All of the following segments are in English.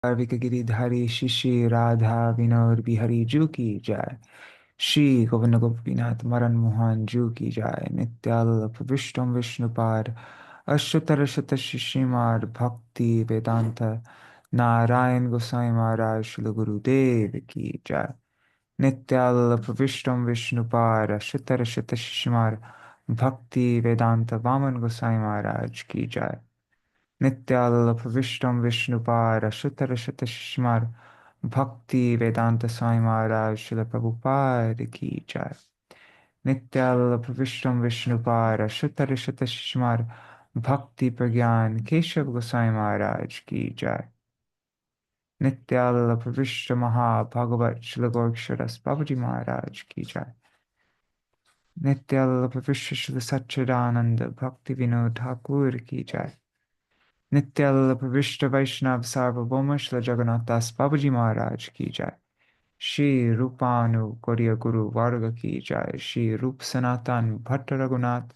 कार्विक गिरिधारी शिशि राधा विनोद बिहारी जू की जय। श्री गोविंद गोपीनाथ मदन मोहन जू की जय। नित्याल्प विष्णु विष्णुपाद अष्टोत्तर शत शिशिमार भक्ति वेदांत नारायण गोसाई महाराज श्री गुरुदेव की जय। नित्याल्प विष्णु विष्णुपाद अष्टोत्तर शत शिशिमार भक्ति वेदांत वामन गोसाई महाराज की जय। नित्याल्प विष्णु विष्णुपाद अष्टोत्तर शत शिशिमार भक्ति वेदांत स्वामी महाराज श्रील प्रभुपाद की जय। नित्याल्प विष्णु विष्णुपाद अष्टोत्तर शत शिशिमार भक्ति प्रज्ञान केशव गोसाई महाराज की जय। नित्याल्प विश्व महाभागवत श्री गौरक्षरस बाबूजी महाराज की जय। नित्याल्प विश्व श्री सच्चिदानंद भक्ति विनोद ठाकुर की जय। नित्याल्प विष्ट वैष्णव सार्वभौम श्री जगन्नाथ दास बाबूजी महाराज की जय। श्री रूपानु गौड़िय गुरु वर्ग की जय। श्री रूप सनातन भट्ट रघुनाथ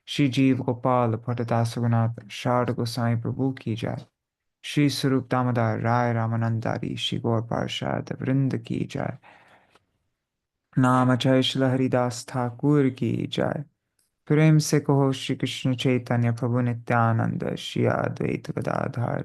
श्री जीव गोपाल भट्टदास रघुनाथ शारद गोसाई प्रभु की जय। श्री स्वरूप दामोदर राय रामानंदारी श्री गौर पार्षद वृंद की जय। नाम जय श्री हरिदास ठाकुर की जय। प्रेम से कहो श्री कृष्ण चैतन्य प्रभु नित्यानंद श्री अद्वैत गदाधर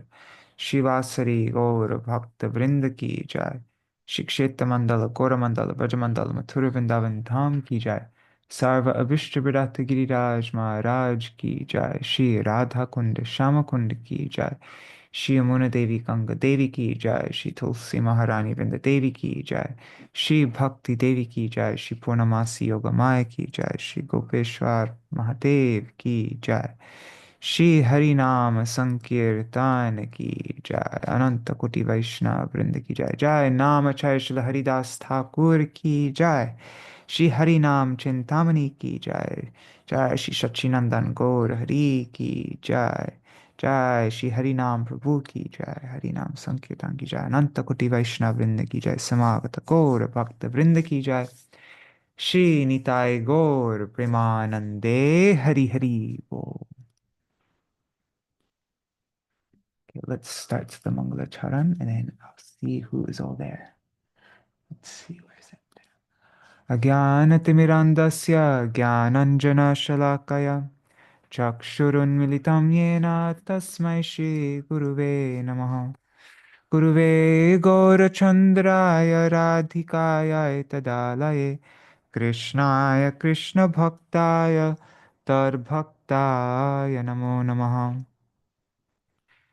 शिवासरी गौर भक्त वृंद की जय। श्री क्षेत्र मंडल गौरमंडल ब्रजमंडल मथुर वृंदावन धाम की जय। सर्व अभिष्ट विरत गिरिराज महाराज की जय। श्री राधा कुंड श्याम कुंड की जय। श्री यमुना देवी गंगा देवी की जय। श्री तुलसी महारानी वृंद देवी की जय। श्री भक्ति देवी की जय। श्री पूर्णमासी योग माया की जय। श्री गोपेश्वर महादेव की जय। श्री हरि नाम संकीर्तन की जय। अनंत कोटि वैष्णव वृंद की जय। जय नाम जय श्री हरिदास ठाकुर की जय। श्री हरि नाम चिंतामणि की जय। जय श्री सच्चिदानंद गौर हरि की जय। जय श्री हरि नाम प्रभु की जय। हरि नाम संकीर्तन की जय। अनंत कोटि वैष्णव वृंद की जय। समागत गौर भक्त वृंद की जय। श्री निताय गौर प्रेमानंदे हरि हरि बोल। Okay, let's start the Mangala Charan and then I'll see who is all there. Let's see, where is it? Ajnanatimirandasya Jnananjana-shalakaya Chakshurunmilitam yena tasmai Shri Guruve Namaha. Guruve Gaurachandraya Radhikaya Tadalaye Krishnaya Krishna Bhaktaya Tarbhaktaya Namo Namaha.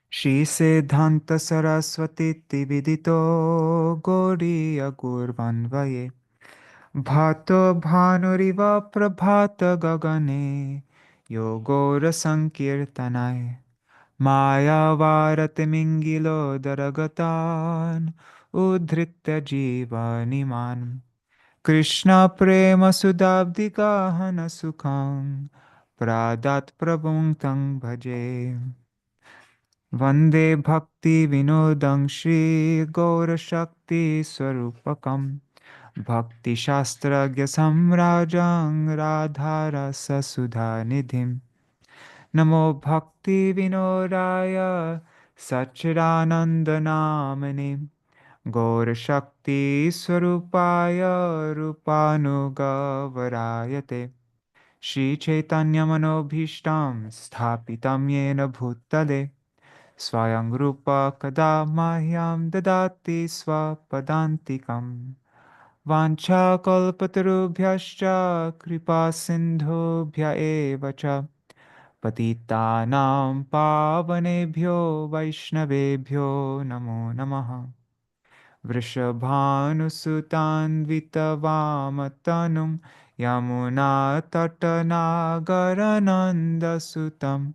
Shri Siddhanta Saraswati Vidito Goriya Gurvanvaye Bhato Bhanuriva Prabhata Gagane Yogora Sankirtanai Maya Varate Mingilo Daragatan Udhritya Jiva Niman Krishna Prema Sudabdika Hana Sukham Pradat Prabhung Tang Bhaje Vande Bhakti Vinodam Shri Gaura Shakti Swarupakam Bhakti Shastragya Samrajang Radharasa Sudha Nidhim Namo Bhakti Vinodaya Saccidānanda Namane Gaura Shakti Swarupaya Rupanugavarayate Shri Chaitanya Manobhishtam Sthapitam Yena Bhutale Swayam Rupa Kada Mahyam Dadati Swapadantikam Vancha Kalpatarubhyascha Kripa Sindhubhya Eva cha Patitanam Pavanebhyo Vaishnavebhyo Namo Namaha Vrishabhanusutan Vitavamatanum Yamuna Tatanagarananda Sutam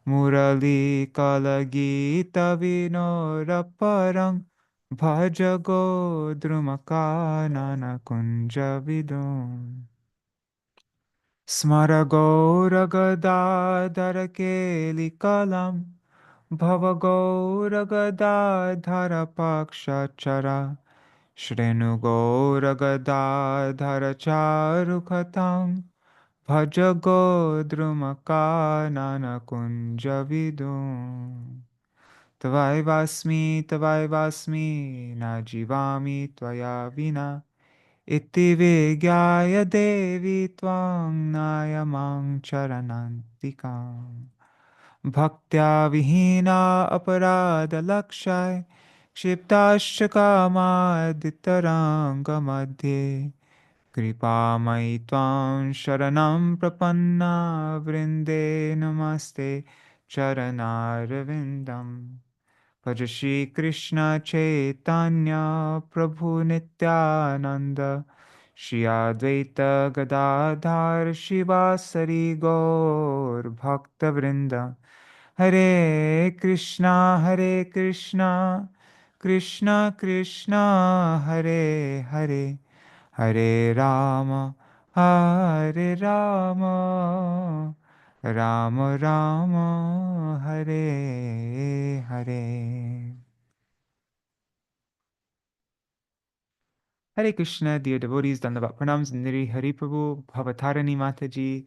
Murali Kalagita Vinoraparang Bhaja Godrumakanana Kunjavidum Smara Gauragadadhara Kelikalam Bhava Gauragadadhara Pakshachara Shrenu Gauragadadhara Charukhatam Bhaja Godrumakanana Kunjavidum Tavaivasmi, tavaivasmi, na jivami tvaya vina. Iti vigyaya devi tvang nayamang charanantikam. Bhaktya vihina aparada lakshay kshiptascha kamadittaranga madhye Kripamai tvam sharanam prapanna vrinde namaste charanarvindam. Bhaja Shri Krishna Chaitanya Prabhu Nityananda Shri Advaita Gadadhar Shivasari Gaur Bhakta Vrinda Hare Krishna Hare Krishna Krishna Krishna Hare Hare Hare Rama, Hare Rama, Rama Rama, Hare Hare. Hare Krishna, dear devotees, Dandavat Pranams, Niri Hari Prabhu, Bhavatarani Mataji,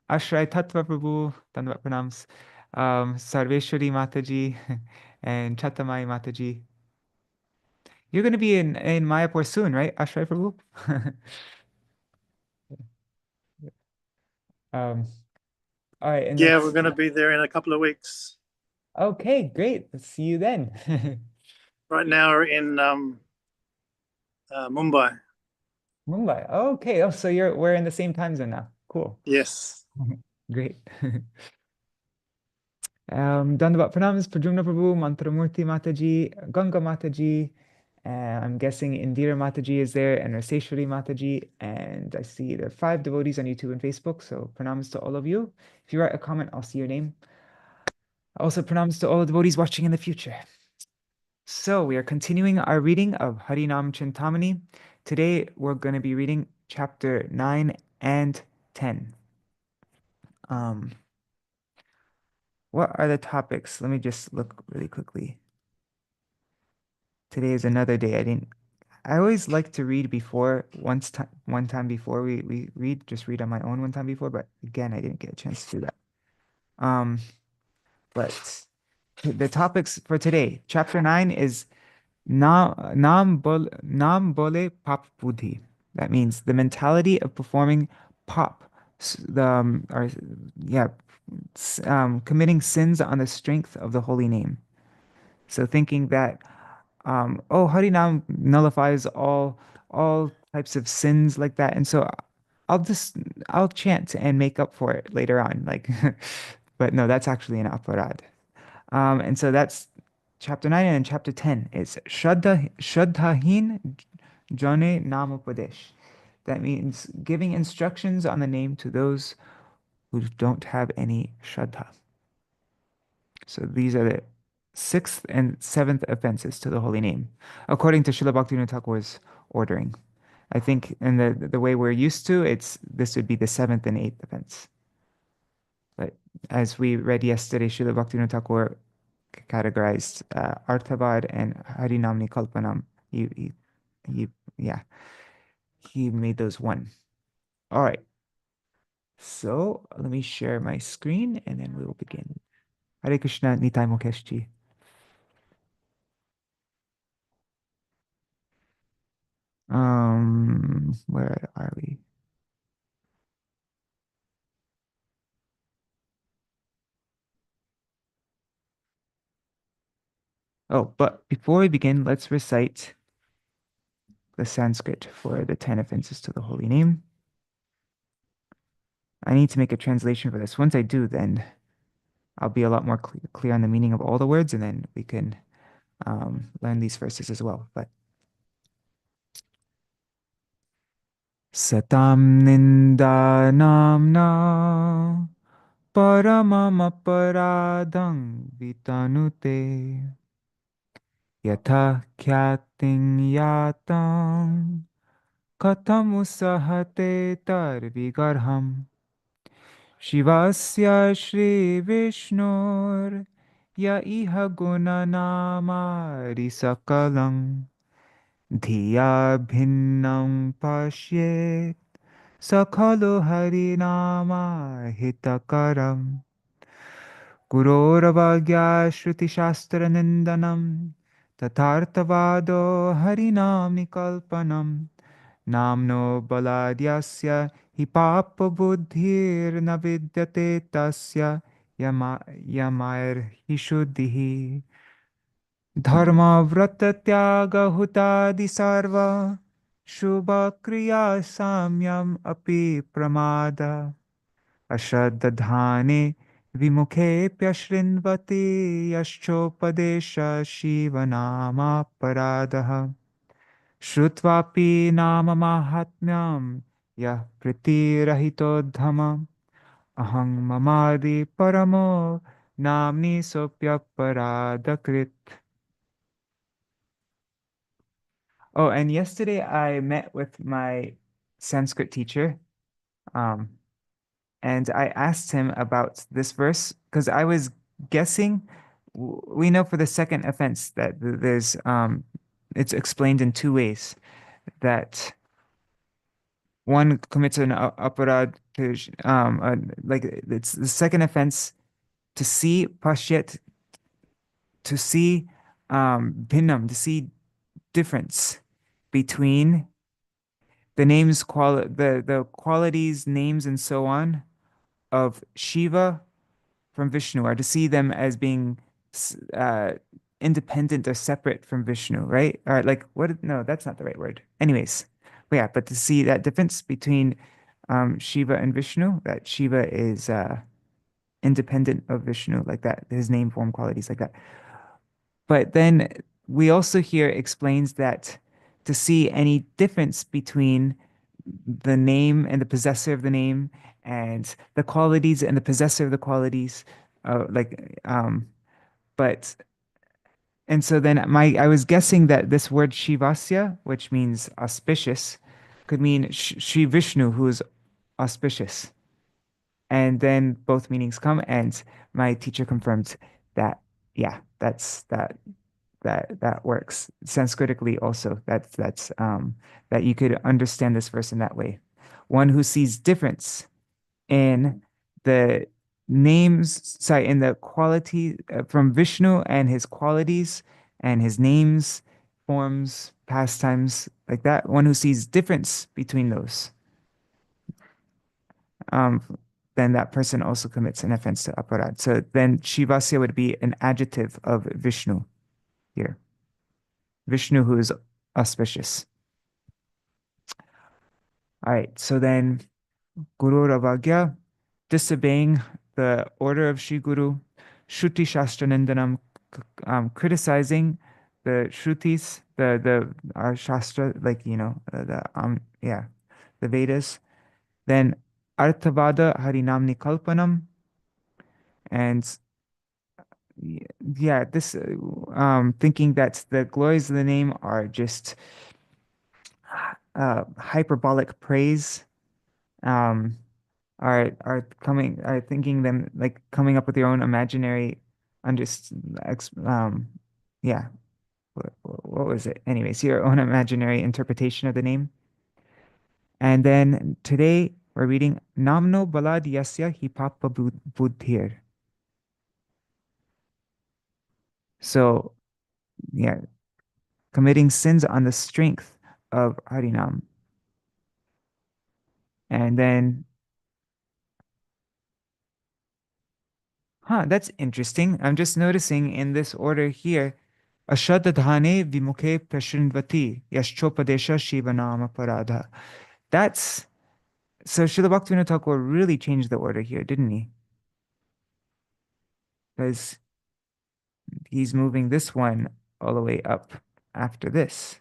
Ashray Tattva Prabhu, Dandavat Pranams, Sarveshwari Mataji, and Chatamai Mataji. You're going to be in Mayapur soon, right, Ashray Prabhu? um, all right, and yeah, we're going to be there in a couple of weeks. Okay, great. Let's see you then. Right now we're in Mumbai. Mumbai. Okay. Oh, so we're in the same time zone now. Cool. Yes. Great. Dandavat Pranams, Pradyumna Prabhu, Mantramurti Mataji, Ganga Mataji. I'm guessing Indira Mataji is there and Raseshwari Mataji. And I see there are 5 devotees on YouTube and Facebook. So pranams to all of you. If you write a comment, I'll see your name. Also pranams to all the devotees watching in the future. So we are continuing our reading of Harināma-cintāmaṇi. Today we're going to be reading chapter 9 and 10. What are the topics? Let me just look really quickly. Today is another day. I always like to read before, one time before we read, just read on my own one time before, but again, I didn't get a chance to do that. But the topics for today, chapter 9 is Nāma-bale pāpa-buddhi. That means the mentality of performing committing sins on the strength of the holy name. So thinking that, Harinam nullifies all types of sins like that, and so I'll chant and make up for it later on. Like, but no, that's actually an aparad. And so that's chapter 9, and chapter 10 is Śraddhā-hīna jane Nāmopadeśa. That means giving instructions on the name to those who don't have any Śraddha. So these are the 6th and 7th offenses to the holy name, according to Srila Bhaktivinoda Thakur's ordering. I think in the way we're used to, this would be the 7th and 8th offense. But as we read yesterday, Srila Bhaktivinoda Thakur categorized Arthavad and Harinamni Kalpanam. He made those one. All right. So let me share my screen and then we will begin. Hare Krishna, Nitai Mukeshji. Where are we? Oh, but before we begin, let's recite the Sanskrit for the 10 offenses to the holy name. I need to make a translation for this. Once I do, then I'll be a lot more clear on the meaning of all the words, and then we can learn these verses as well. But Satam Ninda Namna Paramam Aparadang Vitanute Yatha Kyating Yatam Katham Usahate Tarvigarham Shivasya Shri Vishnur Ya Iha Gunanama Risakalang Dhiya Bhinnam Pashyet Sakhalu Harinama Hitakaram Guroravagya Shruti Shastra Nindanam Tatartavado Harinam Nikalpanam Namno Baladyasya Hi pāpa-buddhir na vidyate tasya Yamair Hishuddhihi Dharma Vrata Tyaga Hutadi Sarva Shubha Kriya Samyam Api Pramada Ashraddha-dhāne Vimukhe Pyashrinvati Yaschopadesha Shiva Nāma-paradaha Shrutvapi Nama Mahatmyam Yah Pritirahito Dhamma Ahang Mamadi Paramo Namni Sopya Paradakrit. Oh, and yesterday I met with my Sanskrit teacher. And I asked him about this verse because I was guessing. We know for the second offense that there's it's explained in two ways. That one commits an aparad to like it's the second offense to see pashyat, to see bhinnam, to see difference between the names the qualities, names, and so on of Shiva from Vishnu, or to see them as being uh, independent or separate from Vishnu, right? Or like what? No, that's not the right word. Anyways, but yeah, but to see that difference between Shiva and Vishnu, that Shiva is independent of Vishnu, like that, his name, form, qualities, like that. But then we also here explains that to see any difference between the name and the possessor of the name and the qualities and the possessor of the qualities but and so then my I was guessing that this word Shivasya, which means auspicious, could mean Shri Vishnu, who is auspicious. And then both meanings come, and my teacher confirmed that, yeah, that works Sanskritically also. That you could understand this verse in that way. One who sees difference in the names, sorry, in the quality from Vishnu and his qualities and his names, forms, pastimes, like that. One who sees difference between those, um, then that person also commits an offense to aparad. So then Shivasya would be an adjective of Vishnu here. Vishnu who is auspicious. All right, so then Guru Ravagya, disobeying the order of Sri Guru, Shruti Shastra Nindanam, criticizing the Shrutis, the our Shastra, like yeah, the Vedas. Then Arthavada Harinam Nikalpanam, and yeah, this thinking that the glories of the name are just hyperbolic praise. Um, are thinking them like coming up with your own imaginary under yeah what was it, anyways, your own imaginary interpretation of the name. And then today we're reading namno baladyasya hi pāpa-buddhir. So yeah, committing sins on the strength of harinam. And then that's interesting. I'm just noticing in this order here, Ashraddha-dhāne vimukhe prashrindvati yaschopadesha shiva Nāma-paradha. That's so Srila Bhaktivinoda Thakur really changed the order here, didn't he? Because he's moving this one all the way up after this.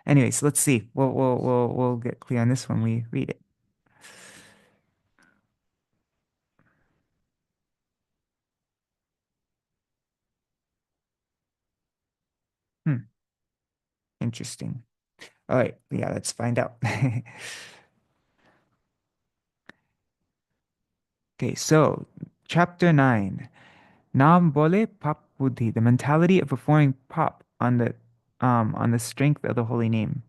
Anyways, let's see. We'll get clear on this when we read it. Interesting. All right, yeah, let's find out. Okay, so chapter 9, Nāma-bale pāpa-buddhi, the mentality of performing pop on the strength of the holy name.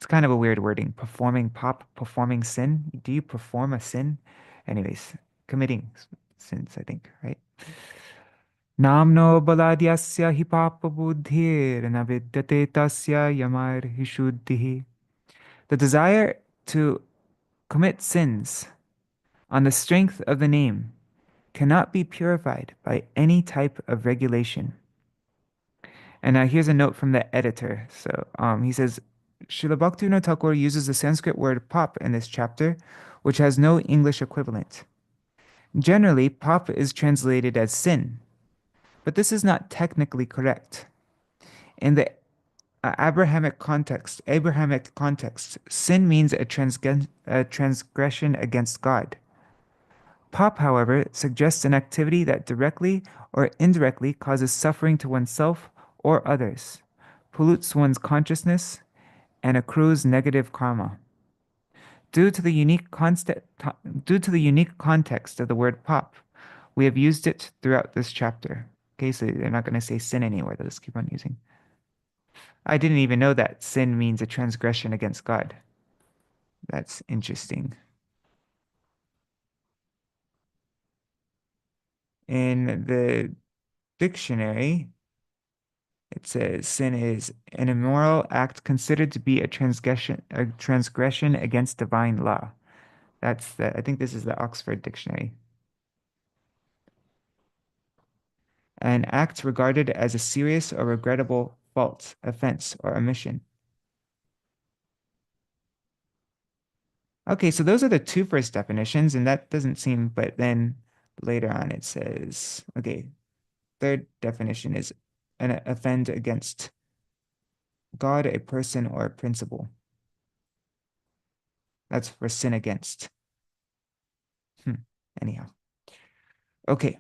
It's kind of a weird wording. Performing pop, performing sin. Do you perform a sin? Anyways, committing sins, I think, right? Nāma-bale hi pāpa-buddhir na vidyate tasya yamar hishuddhihi. The desire to commit sins on the strength of the name cannot be purified by any type of regulation. And here's a note from the editor. So he says, Srila Bhaktivinoda Ṭhākura uses the Sanskrit word pop in this chapter, which has no English equivalent. Generally, pop is translated as sin, but this is not technically correct. In the Abrahamic context, sin means a transgression against God. Pop, however, suggests an activity that directly or indirectly causes suffering to oneself or others, pollutes one's consciousness, and accrues negative karma. Due to the unique context of the word pop, we have used it throughout this chapter. Okay, so they're not going to say sin anywhere. They'll just keep on using. I didn't even know that sin means a transgression against God. That's interesting. In the dictionary, it says sin is an immoral act considered to be a transgression against divine law. I think this is the Oxford Dictionary. An act regarded as a serious or regrettable fault, offense, or omission. Okay, so those are the two first definitions, and that doesn't seem, but then later on it says, okay, third definition is an offend against God, a person, or a principle. That's for sin against. Anyhow. Okay.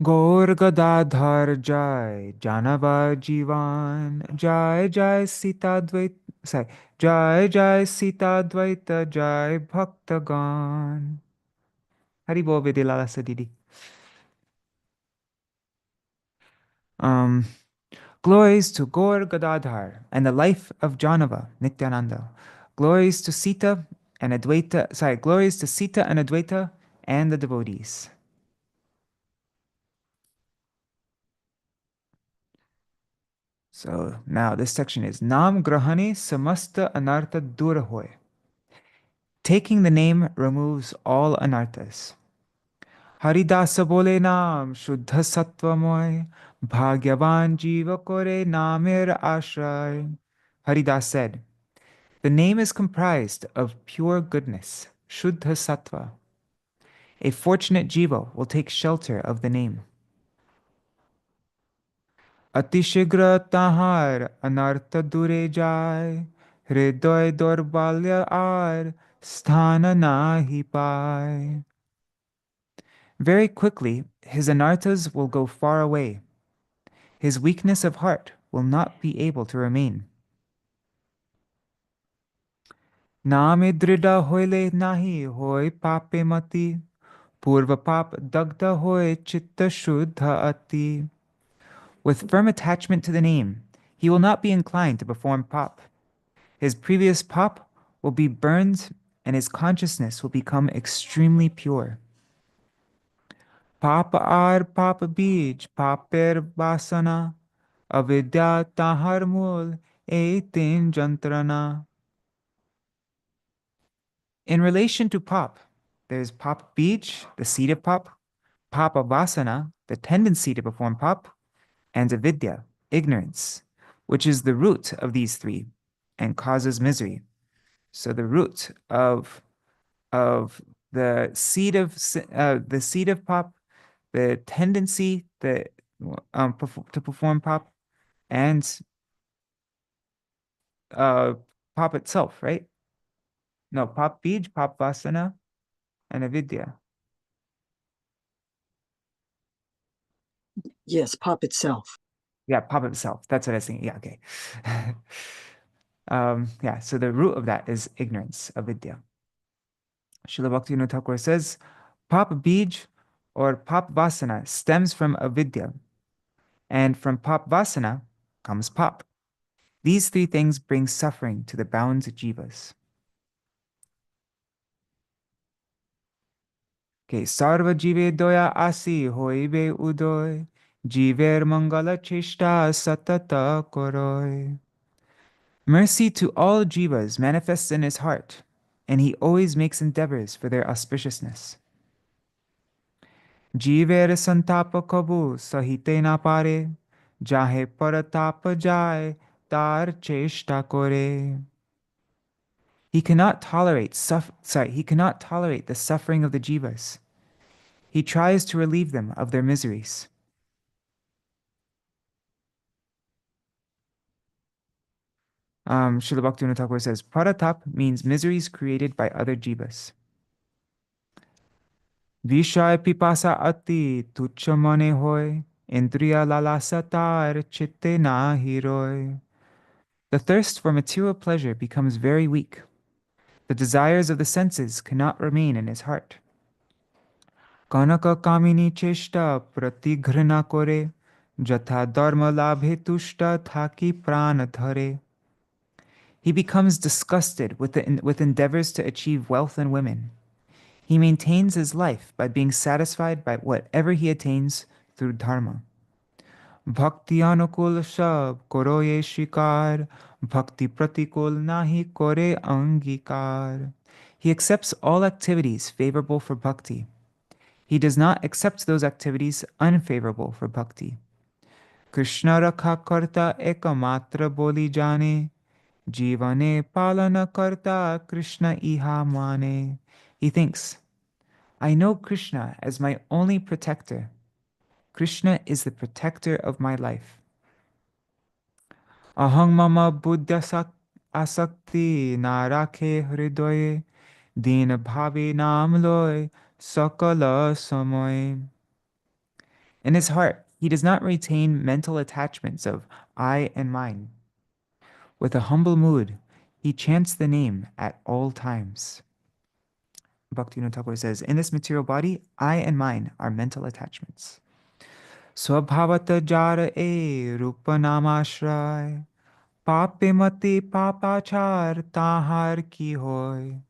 Gaur Gadadhar Jai Janava Jivan Jai Jai Sita Dvaita Jai Jai Sita Dvaita Jai Bhaktagan. Hari Bol Vidilala Sadidi. Glories to Gaur Gadadhar and the life of Janava, Nityananda. Glories to Sita and Advaita, glories to Sita and Advaita and the devotees. So now this section is Nam Grahane Samasta Anartha Durahoy. Taking the name removes all anarthas. Haridasa bole naam Shuddha Sattvamoy Bhagyavan Jiva Kore Namir Ashray. Haridas said, the name is comprised of pure goodness, Shuddha Sattva. A fortunate jiva will take shelter of the name. Atishigra tahar anartha dure jai, hridoy dorbalya ar sthana nahi pai. Very quickly, his anarthas will go far away. His weakness of heart will not be able to remain. Name drida hoile nahi hoy pape mati, purva pap dagda hoy chitta shuddha ati. With firm attachment to the name, he will not be inclined to perform pop. His previous pop will be burned and his consciousness will become extremely pure. Papa ar papa bij, paper vasana, avidya tahar mul, etin jantrana. In relation to pop, there's pop bij, the seed of pop, papa vasana, the tendency to perform pop, and avidya, ignorance, which is the root of these three and causes misery. So the root of the seed of pop, the tendency to perform pop, and pop itself, right? No, pop bij, pop vasana, and avidya. Yes, pop itself. Yeah, pop itself. That's what I was thinking. Yeah, okay. Yeah, so the root of that is ignorance, avidya. Srila Bhaktivinoda Thakur says, pop bij or pop vasana stems from avidya, and from pop vasana comes pop. These three things bring suffering to the bound jivas. Okay, sarva jive doya asi hoibe udoy, jiver mangala cheshta satata koroy. Mercy to all jivas manifests in his heart, and he always makes endeavors for their auspiciousness. Jiver santapa kabu sahite na pare, jahe paratapa jai tar cheshta kore. He cannot tolerate the suffering of the jivas. He tries to relieve them of their miseries. Srila Bhaktivinoda Thakur says, Paratap means miseries created by other jivas. Vishaya pipasa ati tuchha mane hoy, indriya lalasa tar chitte na hiroy. The thirst for material pleasure becomes very weak. The desires of the senses cannot remain in his heart. Kanaka kamini cheshta pratighrana kore, jatha dharma labhe tushta thaki prana dhare. He becomes disgusted with endeavors to achieve wealth and women. He maintains his life by being satisfied by whatever he attains through dharma. Bhakti anukul sab koro ye shikar, bhakti pratikul nahi kore angikar. He accepts all activities favorable for bhakti. He does not accept those activities unfavorable for bhakti. Krishna rakha karta ekamatra boli jane, jivane palana karta Krishna iha mane. He thinks, I know Krishna as my only protector. Krishna is the protector of my life. Ahang mama buddha asakti narakhe hridoye, dina bhavi nam loy sakala samoy. In his heart, he does not retain mental attachments of I and mine. With a humble mood, he chants the name at all times. Bhaktivinoda Thakur says, in this material body, I and mine are mental attachments. Swabhavata jara e rupa namashray, pape mati papachar tahar ki hoy.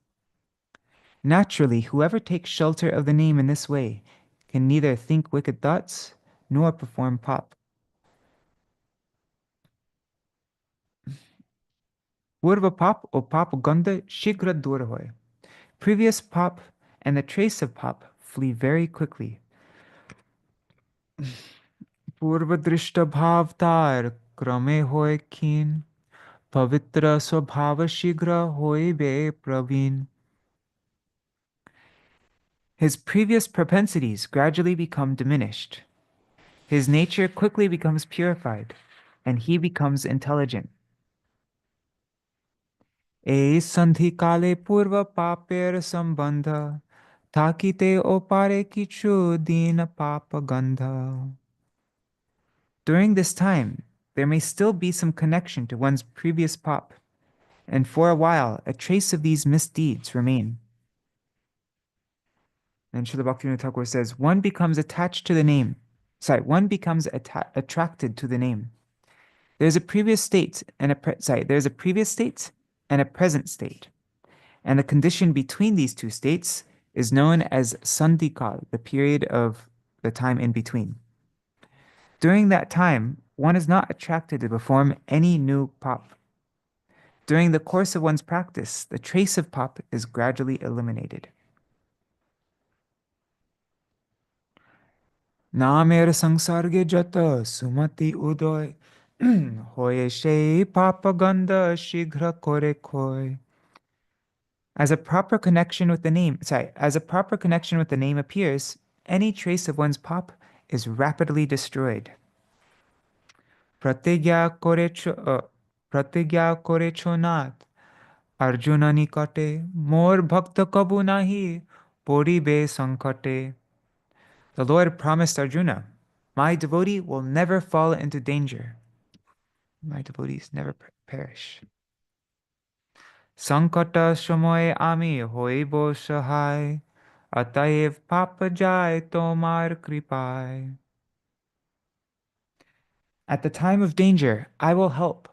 Naturally, whoever takes shelter of the name in this way can neither think wicked thoughts nor perform pap. Purva pap or pap ganda shigra dur hoy. Previous pap and the trace of pap flee very quickly. Purva drishta bhavtar krame hoy khin, pavitra swabhava shigra hoy be praveen. His previous propensities gradually become diminished. His nature quickly becomes purified, and he becomes intelligent. E sandhi kale purva paper sambandha, takite opare kichu dina papa gandha. During this time, there may still be some connection to one's previous pap, and for a while, a trace of these misdeeds remain. And Srila Bhaktivinoda Thakur says, one becomes attached to the name. One becomes attracted to the name. There's a previous state and there's a previous state and a present state. And the condition between these two states is known as sandhikal, the period of the time in between. During that time, one is not attracted to perform any new pap. During the course of one's practice, the trace of pap is gradually eliminated. Namer sangsarge jata sumati udoy, hoye shei papa ganda shighra kore koi. As a proper connection with the name appears, any trace of one's pap is rapidly destroyed. Pratigya kore chonat, Arjuna nikate, mor bhakta kabu nahi, poribe sankate. The Lord promised Arjuna, my devotee will never fall into danger. My devotees never perish. Sankata shamoy ami hoibo sahai, ataev papa jai tomar kripai. At the time of danger, I will help.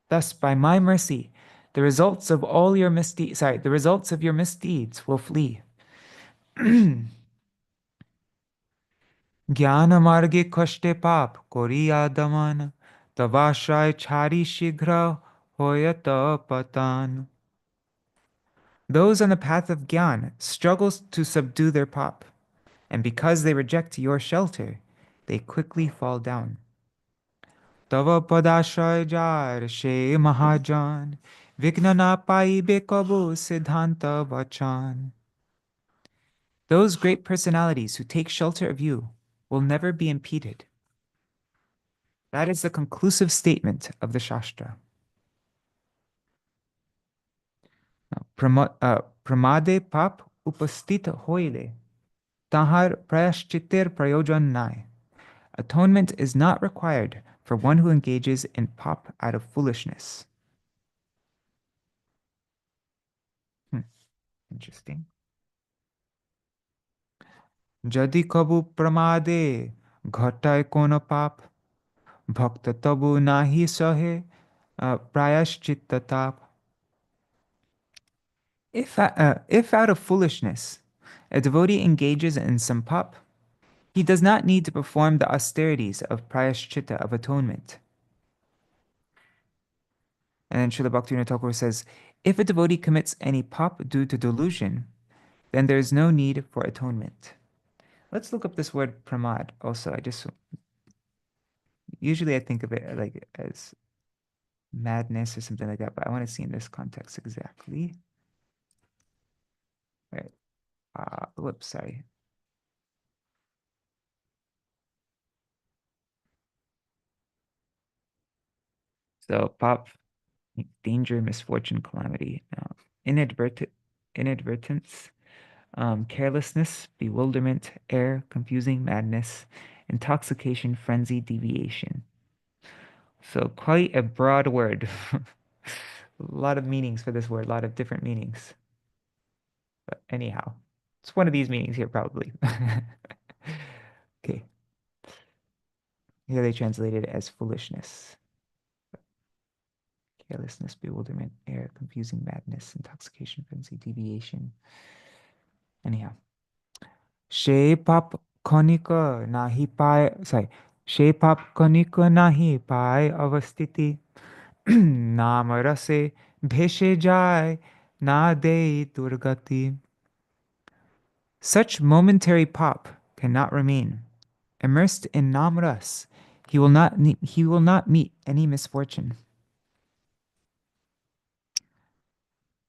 Thus, by my mercy, the results of your misdeeds will flee. Jnana marge kashte pap koriya daman, tavashray chari shighra hoyata patan. Those on the path of Gyan struggle to subdue their pop, and because they reject your shelter, they quickly fall down. Tava padashray jar she mahajan, vigna na paibe kabu siddhanta vachan. Those great personalities who take shelter of you will never be impeded. That is the conclusive statement of the Shastra. Pramade pap upastita hoile, tahar prayashchitir prayojan nai. Atonement is not required for one who engages in pop out of foolishness. Interesting. Jadi kabu pramade ghatai kona pap, bhakta tabu nahi sahe prayashchitta tap. If out of foolishness a devotee engages in some pop, he does not need to perform the austerities of prayashchitta, of atonement. And then Srila Bhaktivinoda Ṭhākura says, if a devotee commits any pop due to delusion, then there is no need for atonement. Let's look up this word pramad also. Usually I think of it like as madness or something like that, but I want to see in this context exactly. Right. Whoops, sorry. So pop, danger, misfortune, calamity. Inadvertence, carelessness, bewilderment, error, confusing, madness, intoxication, frenzy, deviation. So quite a broad word. A lot of meanings for this word, a lot of different meanings. But anyhow, it's one of these meanings here probably. Okay. Here they translate it as foolishness. Carelessness, bewilderment, error, confusing, madness, intoxication, frenzy, deviation. Anyhow. She pap konika nahi pai, she pap konika nahi pai avastiti. Nama rase bheshe jai na dei durgati. Such momentary pop cannot remain. Immersed in namras, he will not meet any misfortune.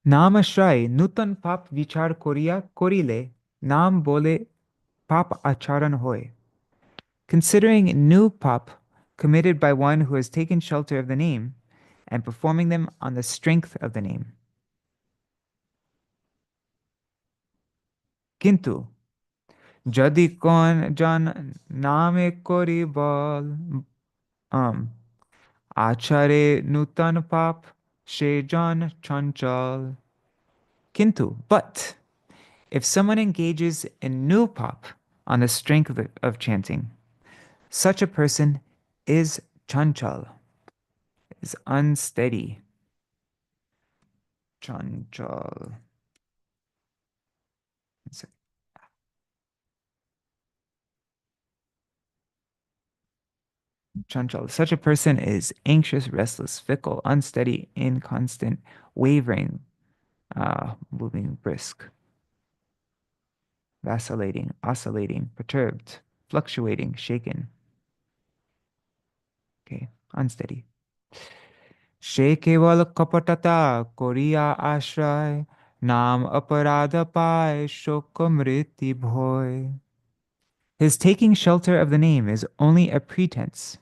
Namashray nutan pap vichar korile nam bole pap acharan hoy. Considering new pop committed by one who has taken shelter of the name and performing them on the strength of the name. Kintu jadi kon jan name kori bal achare nutan pap she jan chanchal. Kintu, but if someone engages in new pop on the strength of chanting, such a person is chanchal, is unsteady. Chanchal. Chanchal. Such a person is anxious, restless, fickle, unsteady, inconstant, wavering, moving brisk, vacillating, oscillating, perturbed, fluctuating, shaken. Okay, unsteady. She keval kapatata koriya ashray nam aparadha pai shokamriti bhoy. His taking shelter of the name is only a pretense,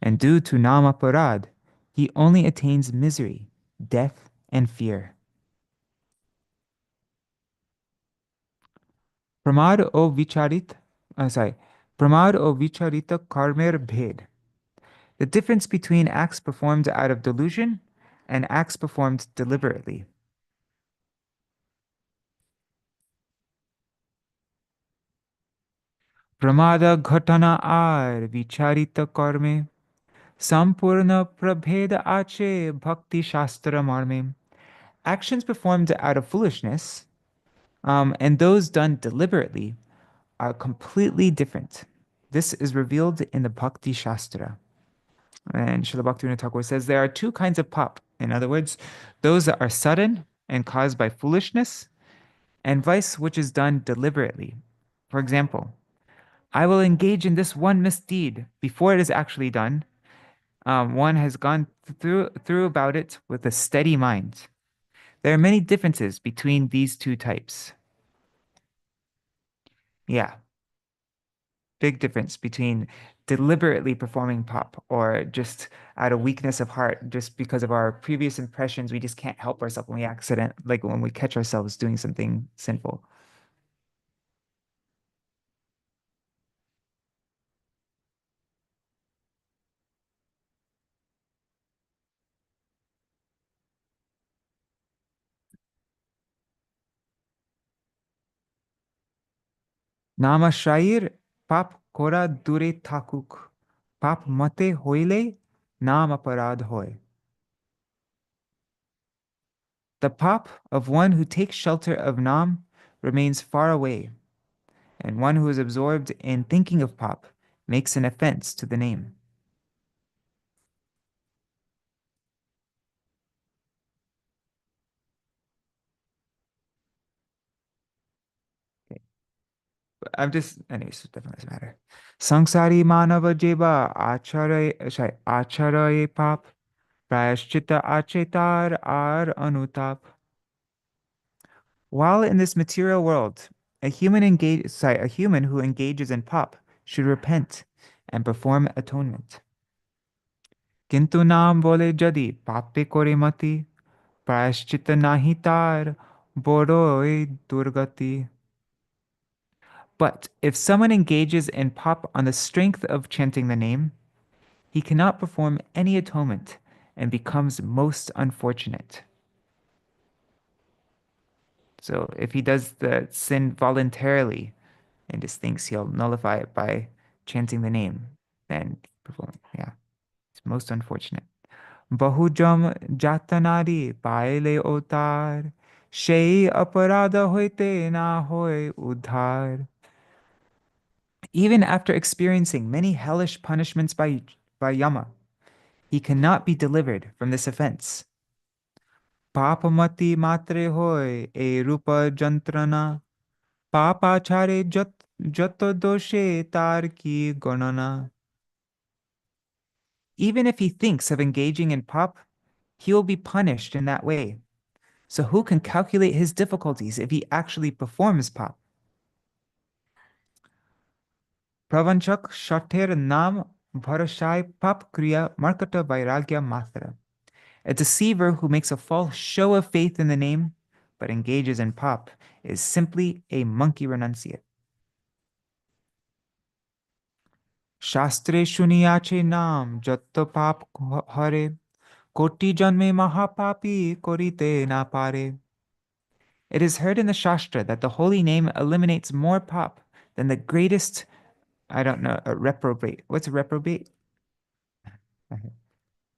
and due to Nāma-parad, he only attains misery, death, and fear. Pramad o vicharita karmer bhed. The difference between acts performed out of delusion and acts performed deliberately. Pramada ghatana ar vicharita karme Sampurna prabheda ache bhakti shastra marme. Actions performed out of foolishness, and those done deliberately are completely different. This is revealed in the Bhakti Shastra. And Srila Bhaktivinoda Thakur says there are two kinds of pop. In other words, those that are sudden and caused by foolishness, and vice which is done deliberately. For example, I will engage in this one misdeed before it is actually done. One has gone through about it with a steady mind. There are many differences between these two types. Yeah, big difference between deliberately performing pop or just out of weakness of heart, just because of our previous impressions, we just can't help ourselves when we like when we catch ourselves doing something sinful. Nama Shair Pap Kora Dure Thakuk Pap Mate Hoile Nāma-parad hoy. The pop of one who takes shelter of Nam remains far away, and one who is absorbed in thinking of pop makes an offense to the name. Okay. Anyways, it definitely doesn't matter. Sangsari manava jeba acharaye pap prayashchita achetar ar anutap. While in this material world, a human who engages in pop should repent and perform atonement. Kintu Nāma-bale jadi pape kore mati prayashchita nahi tar boroi durgati. But if someone engages in pop on the strength of chanting the name, he cannot perform any atonement and becomes most unfortunate. So if he does the sin voluntarily and just thinks he'll nullify it by chanting the name, then perform, yeah, it's most unfortunate. Bahujam jatanari paile otar, shei aparada hoite na hoy udhar. Even after experiencing many hellish punishments by Yama, he cannot be delivered from this offense. Papamati matre hoy e rupa jantrana, papachare jato doshe tar ki gonana. Even if he thinks of engaging in pop, he will be punished in that way. So who can calculate his difficulties if he actually performs pop? Pravanchak shater nam bharashai pap kriya markata vairagya matra. A deceiver who makes a false show of faith in the name, but engages in pop, is simply a monkey renunciate. Shastre shuniyache nam jatta pap hare, koti janme mahapapi korite na pare. It is heard in the Shastra that the holy name eliminates more pop than the greatest, I don't know, a reprobate. What's a reprobate? I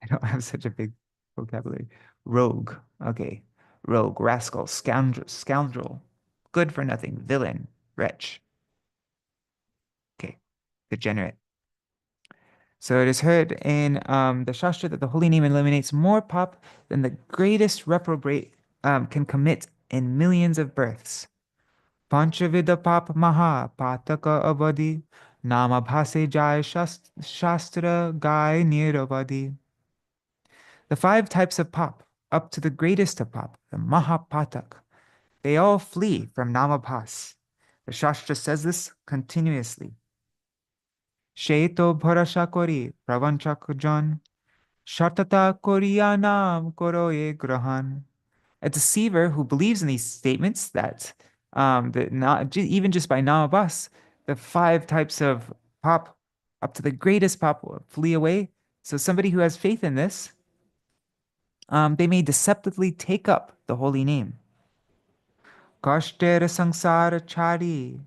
don't have such a big vocabulary. Rogue. Okay. Rogue, rascal, scoundrel, good for nothing, villain, wretch. Okay. Degenerate. So it is heard in the Shastra that the holy name eliminates more pop than the greatest reprobate can commit in millions of births. Panchavida pap maha pataka abadi Nāma-bale jai shastra gai niravadi. The five types of pop, up to the greatest of pop, the Mahapatak, they all flee from Nāma-bale. The Shastra says this continuously. Sheto bharasha kori pravanchak jan, shatata koriyanam koroye grahan. A deceiver who believes in these statements that not even just by Nāma-bale, the five types of pop, up to the greatest pop, flee away. So somebody who has faith in this, they may deceptively take up the holy name. Kashter sangsara chari,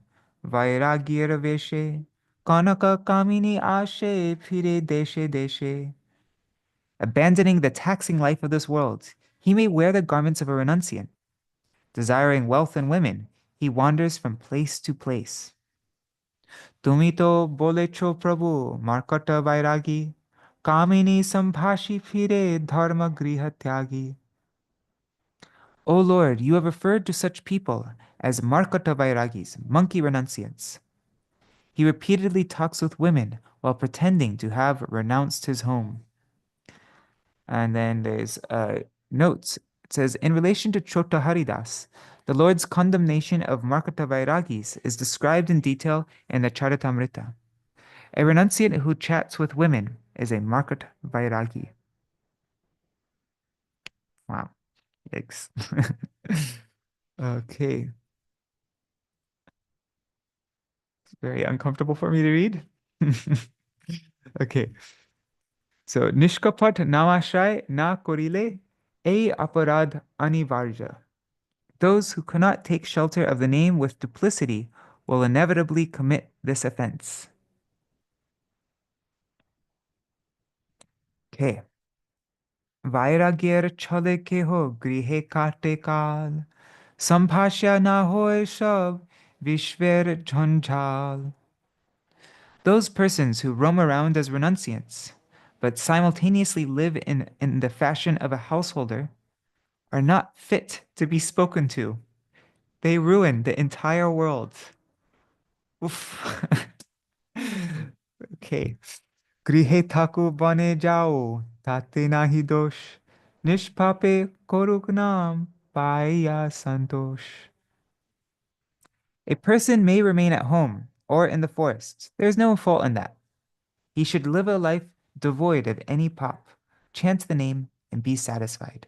vairagyar veshe, kanaka kamini ashe phire deshe deshe. Abandoning the taxing life of this world, he may wear the garments of a renunciant. Desiring wealth and women, he wanders from place to place. Tumi to bolecho Prabhu, Markata Vairagi, Kamini Sambhashi Phire Dharma Griha Tyagi. O Lord, you have referred to such people as Markata Vairagis, monkey renunciants. He repeatedly talks with women while pretending to have renounced his home. And then there's notes. It says, in relation to Chota Haridas, the Lord's condemnation of Markata Vairagis is described in detail in the Charitamrita. A renunciant who chats with women is a Markata Vairagi. Wow. Yikes. Okay. It's very uncomfortable for me to read. Okay. So, Nishkapat Namashai na korile e aparad anivarja. Those who cannot take shelter of the name with duplicity will inevitably commit this offense. Okay. Vairagyer chale keho grihe kate kal. Sambhashya na hoy shab vishver jhanjal. Those persons who roam around as renunciants, but simultaneously live in the fashion of a householder, are not fit to be spoken to. They ruin the entire world. Oof. Okay. Grihe thaku bane jao, tate nahi dosh. Nishpape korugnam paya santosh. A person may remain at home or in the forest. There is no fault in that. He should live a life devoid of any pop, chant the name, and be satisfied.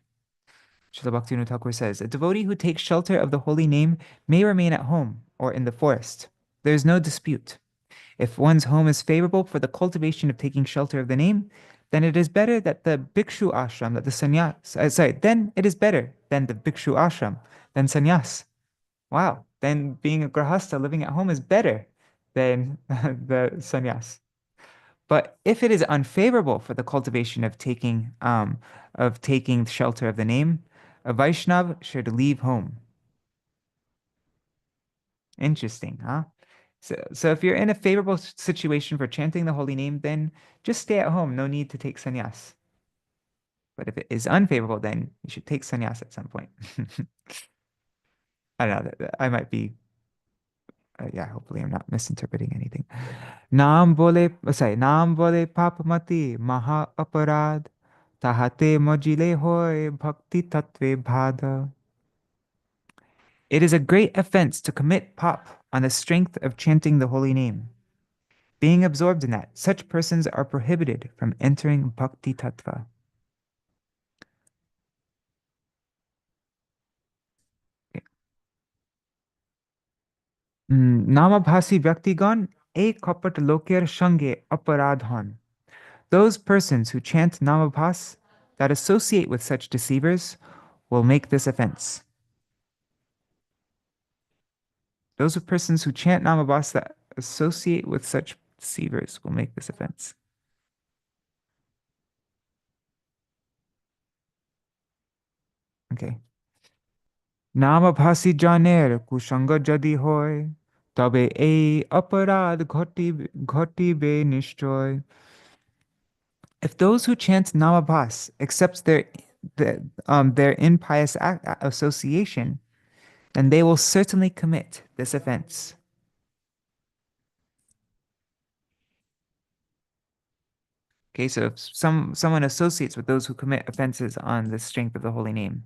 Srila Bhaktivinoda Thakur says, a devotee who takes shelter of the holy name may remain at home or in the forest. There is no dispute. If one's home is favorable for the cultivation of taking shelter of the name, then it is better that the bhikshu ashram, that the sannyas, then it is better than the bhikshu ashram, than sannyas. Wow, then being a grahastha living at home is better than the sannyas. But if it is unfavorable for the cultivation of taking shelter of the name, a Vaishnav should leave home. Interesting, huh? So if you're in a favorable situation for chanting the holy name, then just stay at home. No need to take sannyas. But if it is unfavorable, then you should take sannyas at some point. I don't know. I might be. Yeah, hopefully I'm not misinterpreting anything. Nāma-bale pāpa-mati maha aparad tahate mojile hoy bhakti tattve bhada. It is a great offense to commit pop on the strength of chanting the holy name. Being absorbed in that, such persons are prohibited from entering bhakti tattva. Namabhasi vyaktigan e kapat loker shange aparadhan. Those persons who chant Namabhas that associate with such deceivers will make this offense. Those are persons who chant Namabhas that associate with such deceivers will make this offense. Okay. Namabhasi janer kushanga jadi hoy, tabe ei aparad ghatibe nishchoy. If those who chant Namabhas accept their impious association, then they will certainly commit this offense. Okay, so if someone associates with those who commit offenses on the strength of the holy name,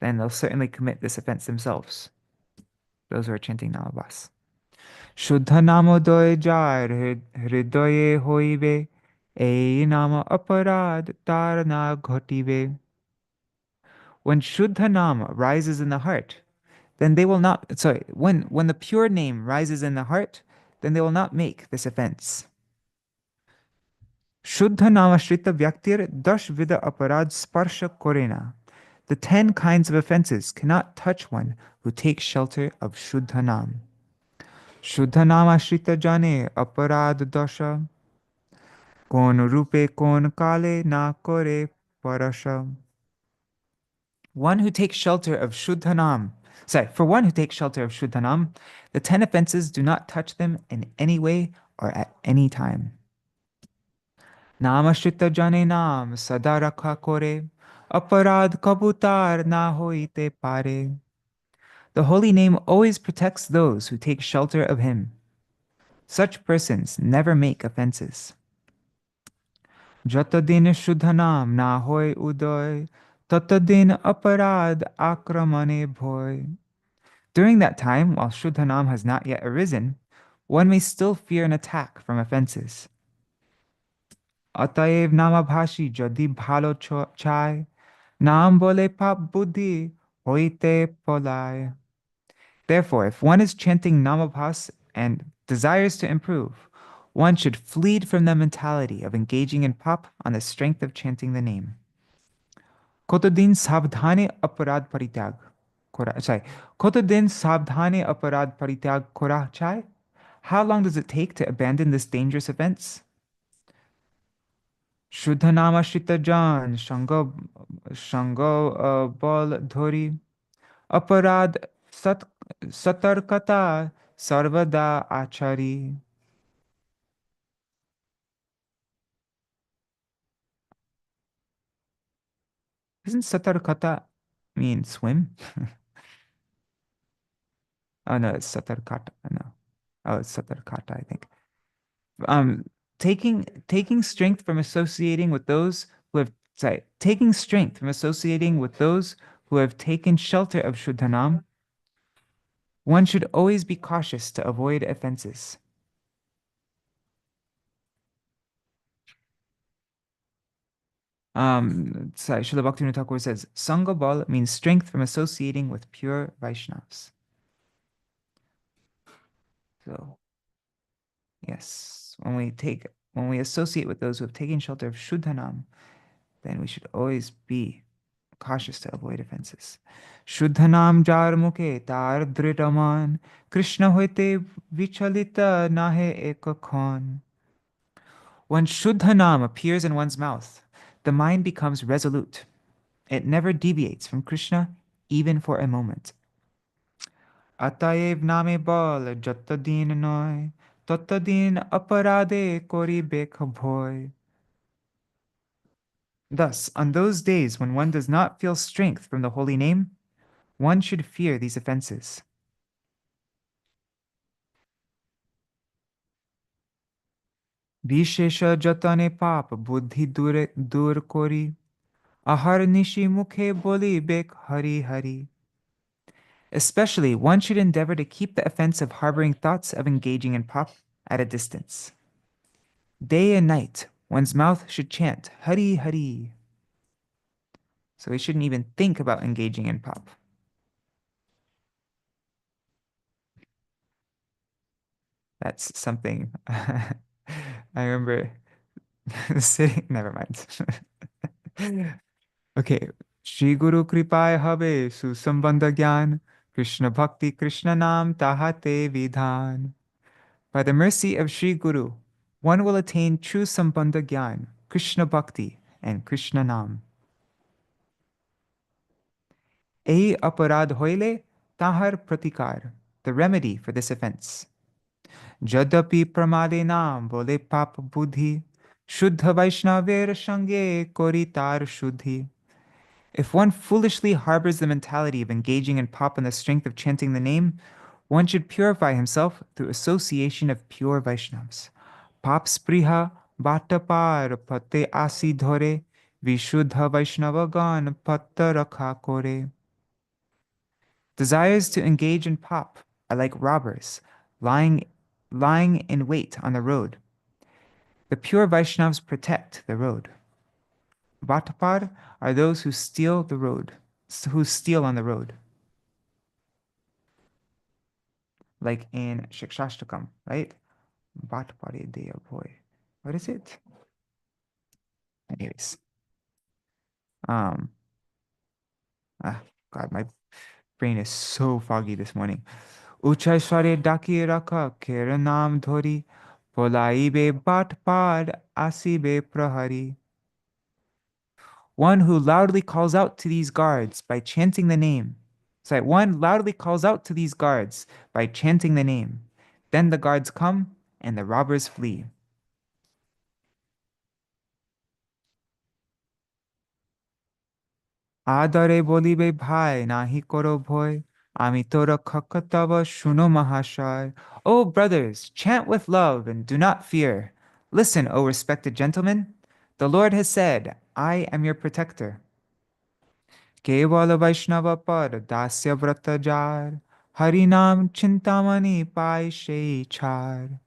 then they'll certainly commit this offense themselves. Those who are chanting Namabhas. Shuddha namodoy jar hridoye hoibe, ei nama aparad tarana ghotibe. When Shuddha Nama rises in the heart, then they will not, when the pure name rises in the heart, then they will not make this offense. Shuddha Nama Shrita Vyaktir Dash Vida Aparad Sparsha Korena. The 10 kinds of offenses cannot touch one who takes shelter of Shuddha Nam. Shuddha Nama Shrita Jane Aparad Dasha. Kon rupe kon kale na kore parasha. One who takes shelter of Shuddhanam. Sorry, for one who takes shelter of Shuddhanam, the 10 offenses do not touch them in any way or at any time. Namashrita jane nam sadarakha kore, aparad kabutar na hoite pare. The holy name always protects those who take shelter of him. Such persons never make offenses. Jatadin Shuddhanam na hoy udoy, tatadin aparad akramane bhoy. During that time, while Shuddhanam has not yet arisen, one may still fear an attack from offenses. Ataev Nāma-bale jadi bhalo chai, Nāma-bale pāpa-buddhi hoite polai. Therefore, if one is chanting Nāma-bale and desires to improve, one should flee from the mentality of engaging in pop on the strength of chanting the name. Kotodin sabdhane aparad parityag. Kotodin sabdhane aparad parityag kora chai. How long does it take to abandon this dangerous offense? Shuddhanama Shrita Jan, Shango Bal Dhori, Aparad Satarkata Sarvada Achari. Doesn't Satarkata mean swim? Oh no, it's Satarkata. No. Oh, it's Satarkata, I think. Um, taking strength from associating with those who have taking strength from associating with those who have taken shelter of Shuddhanam, one should always be cautious to avoid offenses. Srila Bhaktivinoda Ṭhākura says, Sangha-bal means strength from associating with pure Vaishnavas. So, yes, when we associate with those who have taken shelter of Shuddhanam, then we should always be cautious to avoid offenses. Shuddhanam jar mukhe tar dhritaman, Krishna hoite vichalita nahe ekakhan. When Shuddhanam appears in one's mouth, the mind becomes resolute. It never deviates from Krishna, even for a moment. Ataev Nāma-bale jattadin noy, tattadin aparade kori bekha bhoy. Thus, on those days when one does not feel strength from the holy name, one should fear these offenses. Vishesha jatane pāpa-buddhi dur kori, ahar nishi mukhe boli bek hari hari. Especially, one should endeavor to keep the offense of harboring thoughts of engaging in pop at a distance. Day and night, one's mouth should chant Hari Hari. So we shouldn't even think about engaging in pop. That's something I remember sitting. Never mind. Okay. Shri Guru Kripai Habe Susambandha Gyan Krishna Bhakti Krishna Nam Tahate Vidhan. By the mercy of Shri Guru, one will attain true Sambandha Gyan, Krishna Bhakti, and Krishna Nam. Ei aparad hoile tahar pratikar, the remedy for this offense. Jadapi pramade nam bole pāpa-buddhi, Shuddha Vaishnaver Shange koritar shuddhi. If one foolishly harbors the mentality of engaging in pop on the strength of chanting the name, one should purify himself through association of pure Vaishnavas. Pap spriha bhattapar pate asi dhore, Vishuddha Vaishnavagan patta rakha kore. Desires to engage in pop are like robbers lying in wait on the road. The pure Vaishnavas protect the road. Bhattapar are those who steal on the road. Like in Shikshashtakam, right? Bhattapari deya boy. What is it? Anyways. God, my brain is so foggy this morning. Uchai sware daki rakha kera naam dhori, polaibe bhatpad asibe prahari. One who loudly calls out to these guards by chanting the name. Sorry, one loudly calls out to these guards by chanting the name. Then the guards come and the robbers flee. Adare bolibe bhai nahi koro bhoy. Ami tora kakatava shuno mahashai. O brothers, chant with love and do not fear. Listen, O respected gentlemen. The Lord has said, I am your protector. Kevala Vaishnava Pad Dasya Vrata Jar Harinam-cintāmaṇi Pai Shei Char.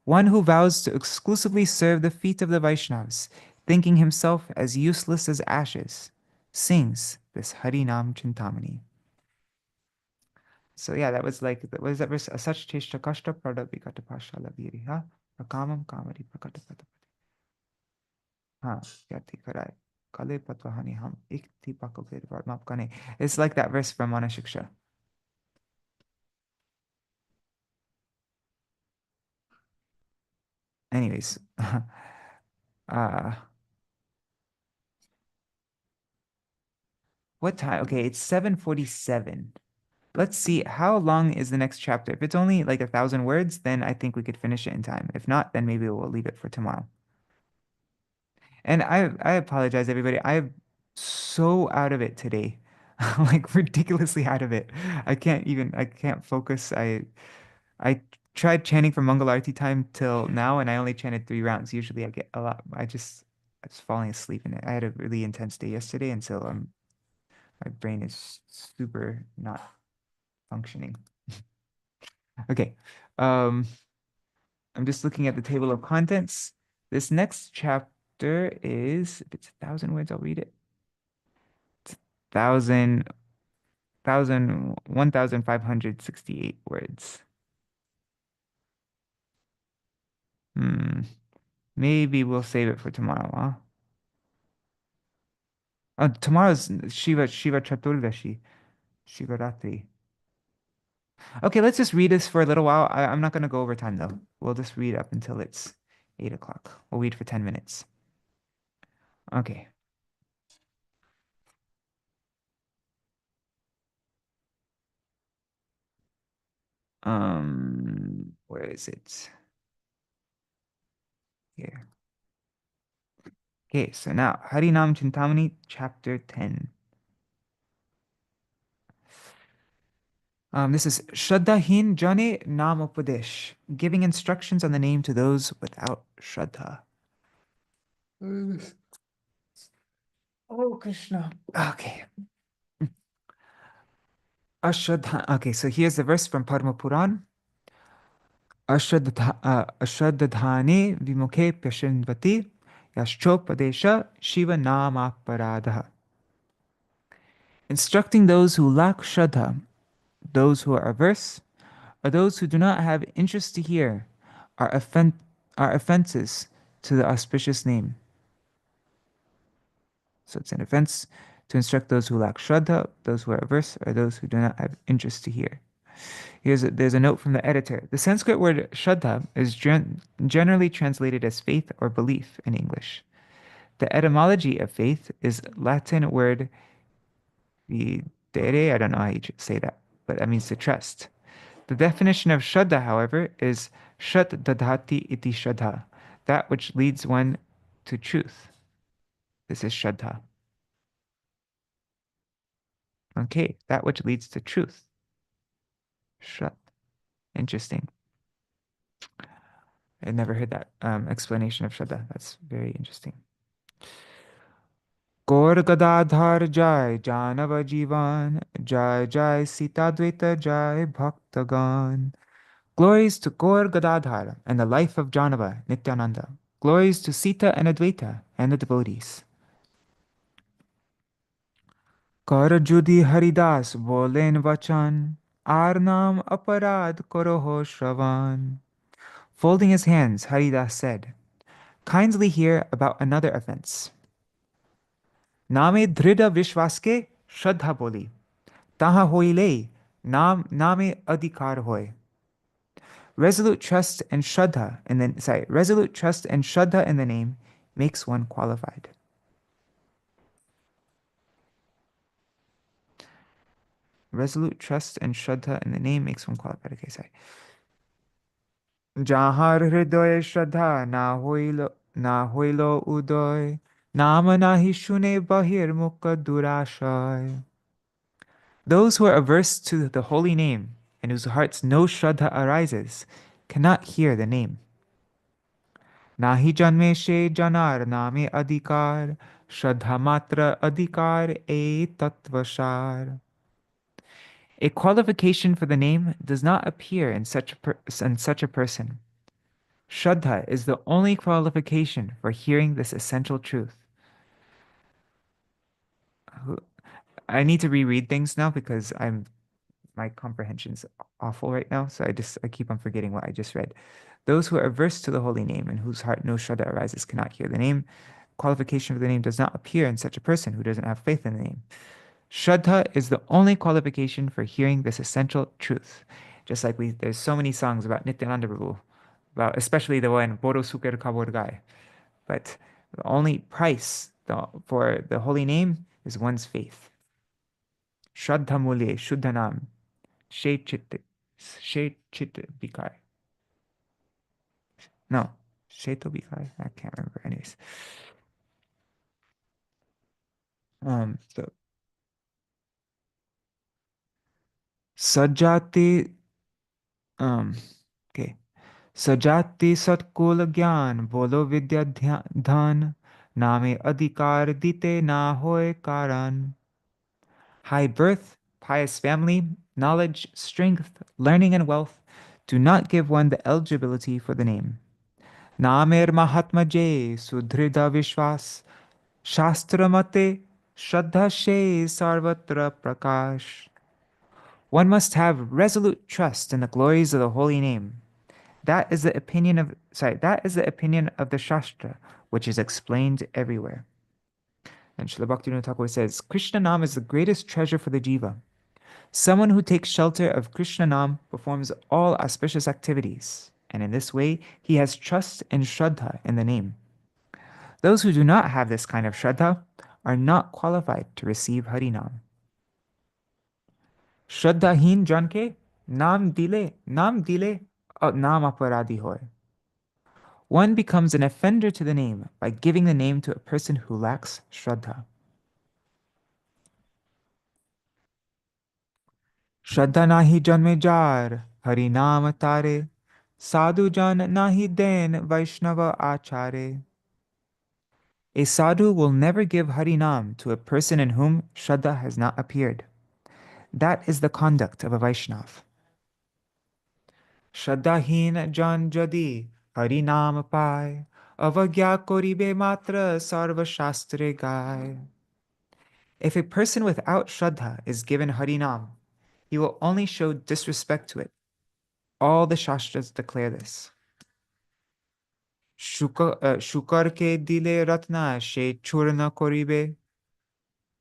One who vows to exclusively serve the feet of the Vaishnavas, thinking himself as useless as ashes, sings this Harinam-cintāmaṇi. So yeah, that was like, what is that verse? Asach cheshta kashta prada vikata pashala viriha prakamam kamari prakata patapati. Yati karai. Kale patvahani ham ikti pakopir varmapkane. It's like that verse from Manashiksha. Anyways, what time? Okay, it's 7:47. Let's see, how long is the next chapter? If it's only like 1,000 words, then I think we could finish it in time. If not, then maybe we'll leave it for tomorrow. And I apologize, everybody. I'm so out of it today. Like ridiculously out of it. I can't focus. I tried chanting from Mangalarti time till now, and I only chanted 3 rounds. Usually I get a lot. I was falling asleep in it. I had a really intense day yesterday, and so my brain is super not functioning. Okay. I'm just looking at the table of contents. This next chapter is, if it's 1,000 words, I'll read it. 1,568 words. Maybe we'll save it for tomorrow, huh? Oh, tomorrow's Shiva Chaturdashi, Shivaratri. Okay, let's just read this for a little while. I'm not going to go over time though. We'll just read up until it's 8 o'clock. We'll read for 10 minutes. Okay. Where is it? Here. Okay, so now Harinam-cintāmaṇi, chapter 10. This is Śraddhā-hīna jane Nāmopadeśa, giving instructions on the name to those without Śraddha. Oh, Krishna. Okay. Okay, so here's the verse from Padma Puran. Ashraddhane vimukhe pyashanvati yaschopadesha shiva nāma-parādha. Instructing those who lack Śraddha, those who are averse, or those who do not have interest to hear, are offenses to the auspicious name. So it's an offense to instruct those who lack Śraddha, those who are averse, or those who do not have interest to hear. There's a note from the editor. The Sanskrit word Śraddha is generally translated as faith or belief in English. The etymology of faith is Latin word fidere. I don't know how you say that, but that means to trust. The definition of Śraddha, however, is Shat dadhati iti Śraddha, that which leads one to truth. This is Śraddha. Okay, that which leads to truth. Shrat. Interesting. I never heard that explanation of Śraddha. That's very interesting. Gaur Gadadhar Jai Janava Jivan Jai Jai Sita Dvaita Jai Bhaktagan. Glories to Gaur Gadadhar and the life of Janava, Nityananda. Glories to Sita and Advaita and the devotees. Kar Judi Haridas Bolen Vachan Arnam Aparad Koroho Shravan. Folding his hands, Haridas said, kindly hear about another offense. Name Dhrida Vishwaske Shraddha Boli. Taha hoile Name Adhikar hoy. resolute trust and Śraddha in the name makes one qualified. Resolute trust and Śraddha in the name makes one qualified. Okay, sorry. Jahar hridoye Śraddha na hoilo udoy nama nahi shune bahir mukha durashay. Those who are averse to the holy name and whose hearts no Śraddha arises cannot hear the name. Nahi janme she janar name adhikar Śraddha matra adhikar e tattvashar. A qualification for the name does not appear in such a person. Śraddha is the only qualification for hearing this essential truth. I need to reread things now because my comprehension's awful right now, so I keep on forgetting what I just read. Those who are averse to the holy name and whose heart no Śraddha arises cannot hear the name. Qualification for the name does not appear in such a person who doesn't have faith in the name. Śraddha is the only qualification for hearing this essential truth. Just like there's so many songs about Nityananda Prabhu, especially the one Boro Sukher Kabor Gai. But the only price for the holy name is one's faith. Śraddha Mule Shuddhanam She Chit Bikar. No, Sheto Bikar. I can't remember. Anyways. So Sajati okay. Sajati Satkul Gyan Bolo Vidya Dhan Name Adhikar Dite Na Hoy Karan. High birth, pious family, knowledge, strength, learning, and wealth do not give one the eligibility for the name. Namer Mahatma Jay Sudhrida Vishwas Shastramate Shraddha She Sarvatra Prakash. One must have resolute trust in the glories of the holy name. That is the opinion of the Shastra, which is explained everywhere. And Srila Bhaktivinoda Thakur says, Krishna Nam is the greatest treasure for the jiva. Someone who takes shelter of Krishna Nam performs all auspicious activities, and in this way he has trust and Śraddha in the name. Those who do not have this kind of Śraddha are not qualified to receive Harinam. Śraddhā-hīn jan ke naam dile Nāmopadeśa hoy. One becomes an offender to the name by giving the name to a person who lacks Śraddha. Śraddha nahi janme jar, Harinam tare, Sadhu jan nahi den Vaishnava achare. A sadhu will never give Harinam to a person in whom Śraddha has not appeared. That is the conduct of a Vaishnav. Śraddhā-hīna jan jadi Harinam pai, Avagya koribe matra sarva shastre gai. If a person without Śraddha is given Harinam, he will only show disrespect to it. All the Shastras declare this. Shukar ke dile ratna she churna koribe,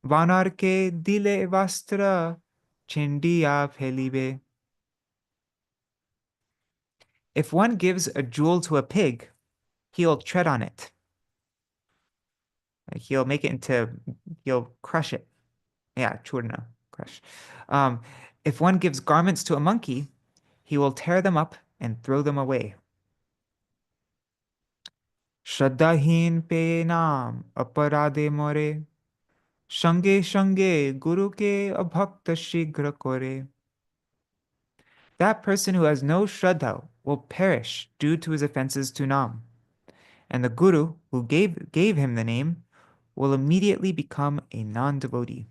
Vanar ke dile vastra chendiya phelibe. If one gives a jewel to a pig, he'll tread on it. He'll crush it. Yeah, churna, crush. If one gives garments to a monkey, he will tear them up and throw them away. Śraddhā-hīn pe naam aparade more, Shange shange guru ke abhakta shighra kore. That person who has no Śraddha will perish due to his offenses to Nam, and the guru who gave him the name will immediately become a non-devotee.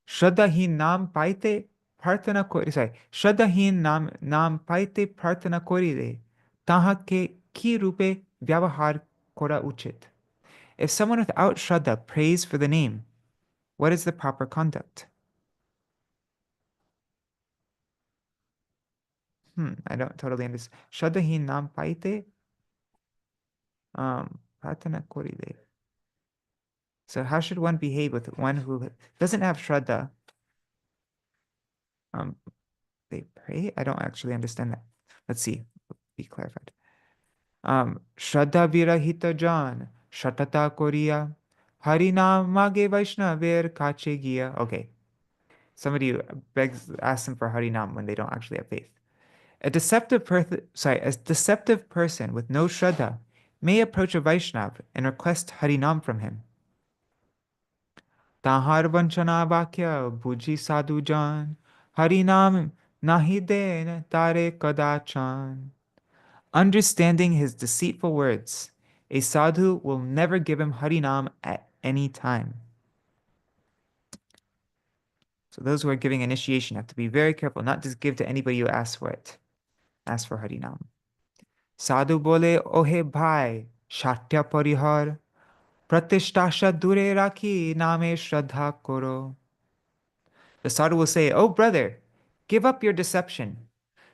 Śraddhā-hīn nam paite prarthana kore. Śraddhā-hīn nam paite prarthana korire, taha ke ki rupe vyavahar kora uchit. If someone without Śraddha prays for the name, what is the proper conduct? I don't totally understand. Śraddhā-hīn nam paite prarthana korire. So how should one behave with one who doesn't have Śraddha? they pray? I don't actually understand that. Let's see. Be clarified. Shraddha virahita jan, shatata koriya, Harinam-mage Vaishnaver kache giya. Okay. Somebody asks them for Harinam when they don't actually have faith. A deceptive person with no Shraddha may approach a Vaishnav and request Harinam from him. Tahar vanchana vakya buji sadhu jan, Harinam nahi den tare kadachan. Understanding his deceitful words, a sadhu will never give him Harinam at any time. So those who are giving initiation have to be very careful, not just give to anybody who asks for it. Ask for Harinam. Sadhu bole ohe bhai, shatya parihar, pratistasha dure rakhi name Śraddhā koro. The sadhu will say, "Oh brother, give up your deception.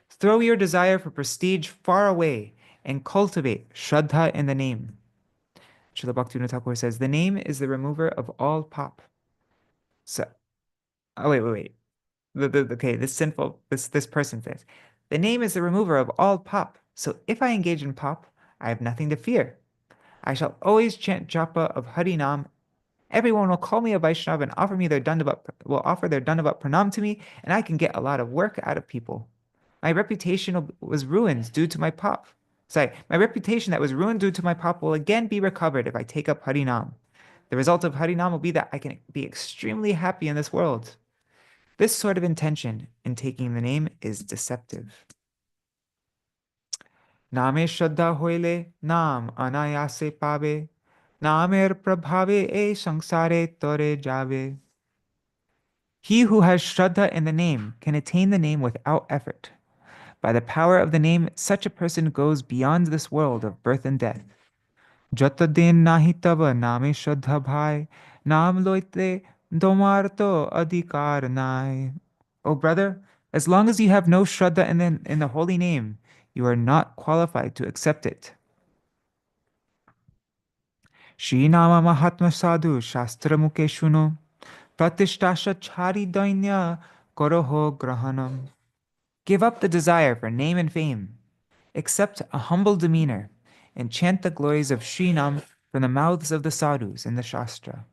Throw your desire for prestige far away and cultivate Śraddha in the name." Srila Bhaktivinoda says, the name is the remover of all pop. So, wait. Okay, this person says, the name is the remover of all pop. So if I engage in pop, I have nothing to fear. I shall always chant japa of Harinam. Everyone will call me a Vaishnava and offer their Dandavat pranam to me, and I can get a lot of work out of people. My reputation was ruined due to my pop. My reputation that was ruined due to my pop will again be recovered if I take up Harinam. The result of Harinam will be that I can be extremely happy in this world. This sort of intention in taking the name is deceptive. Name Śraddhā hoile nam anayase pave, namer prabhave e sangsare tore jave. He who has Śraddha in the name can attain the name without effort. By the power of the name, such a person goes beyond this world of birth and death. Jata din nahi tava name Śraddha bhai, nam loite domarto adhikar nai. Oh brother, as long as you have no Śraddha in the holy name, you are not qualified to accept it. Shri Nama Mahatma Sadhu Shastra Mukhe Shuno, Pratishtasha Chari Dainya Koroho Grahanam. Give up the desire for name and fame. Accept a humble demeanor and chant the glories of Shri Nam from the mouths of the sadhus in the Shastra.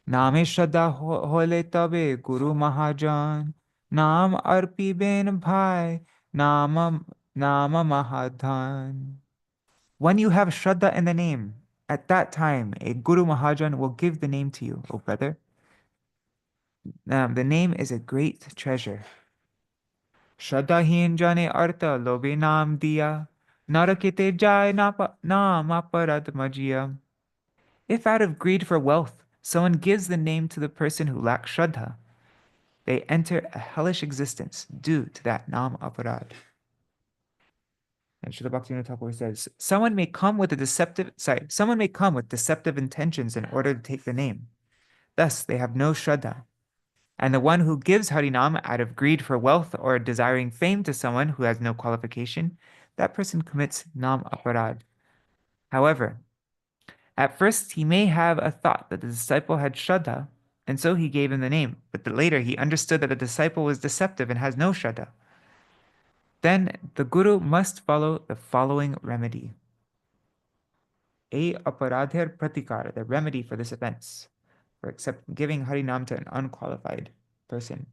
Name Śraddhā hole tabe Guru Mahajan, Nam arpi ben bhai, Nama Mahadhan. When you have Śraddha in the name, at that time a Guru Mahajan will give the name to you, O brother. The name is a great treasure. Śraddhā-hīna jane artha lobe naam diya, narakite jai Nāmopadeśa majiya. If out of greed for wealth, someone gives the name to the person who lacks Śraddha, they enter a hellish existence due to that Nāmopadeśa. And Srila Bhaktivinoda says, someone may come with deceptive intentions in order to take the name. Thus, they have no Śraddha. And the one who gives Harinam out of greed for wealth or desiring fame to someone who has no qualification, that person commits Nāmopadeśa. However, at first he may have a thought that the disciple had Śraddha, and so he gave him the name, but later he understood that the disciple was deceptive and has no Śraddha. Then the Guru must follow the following remedy. Aparadhir pratikar, the remedy for this offense, for giving Harinam to an unqualified person.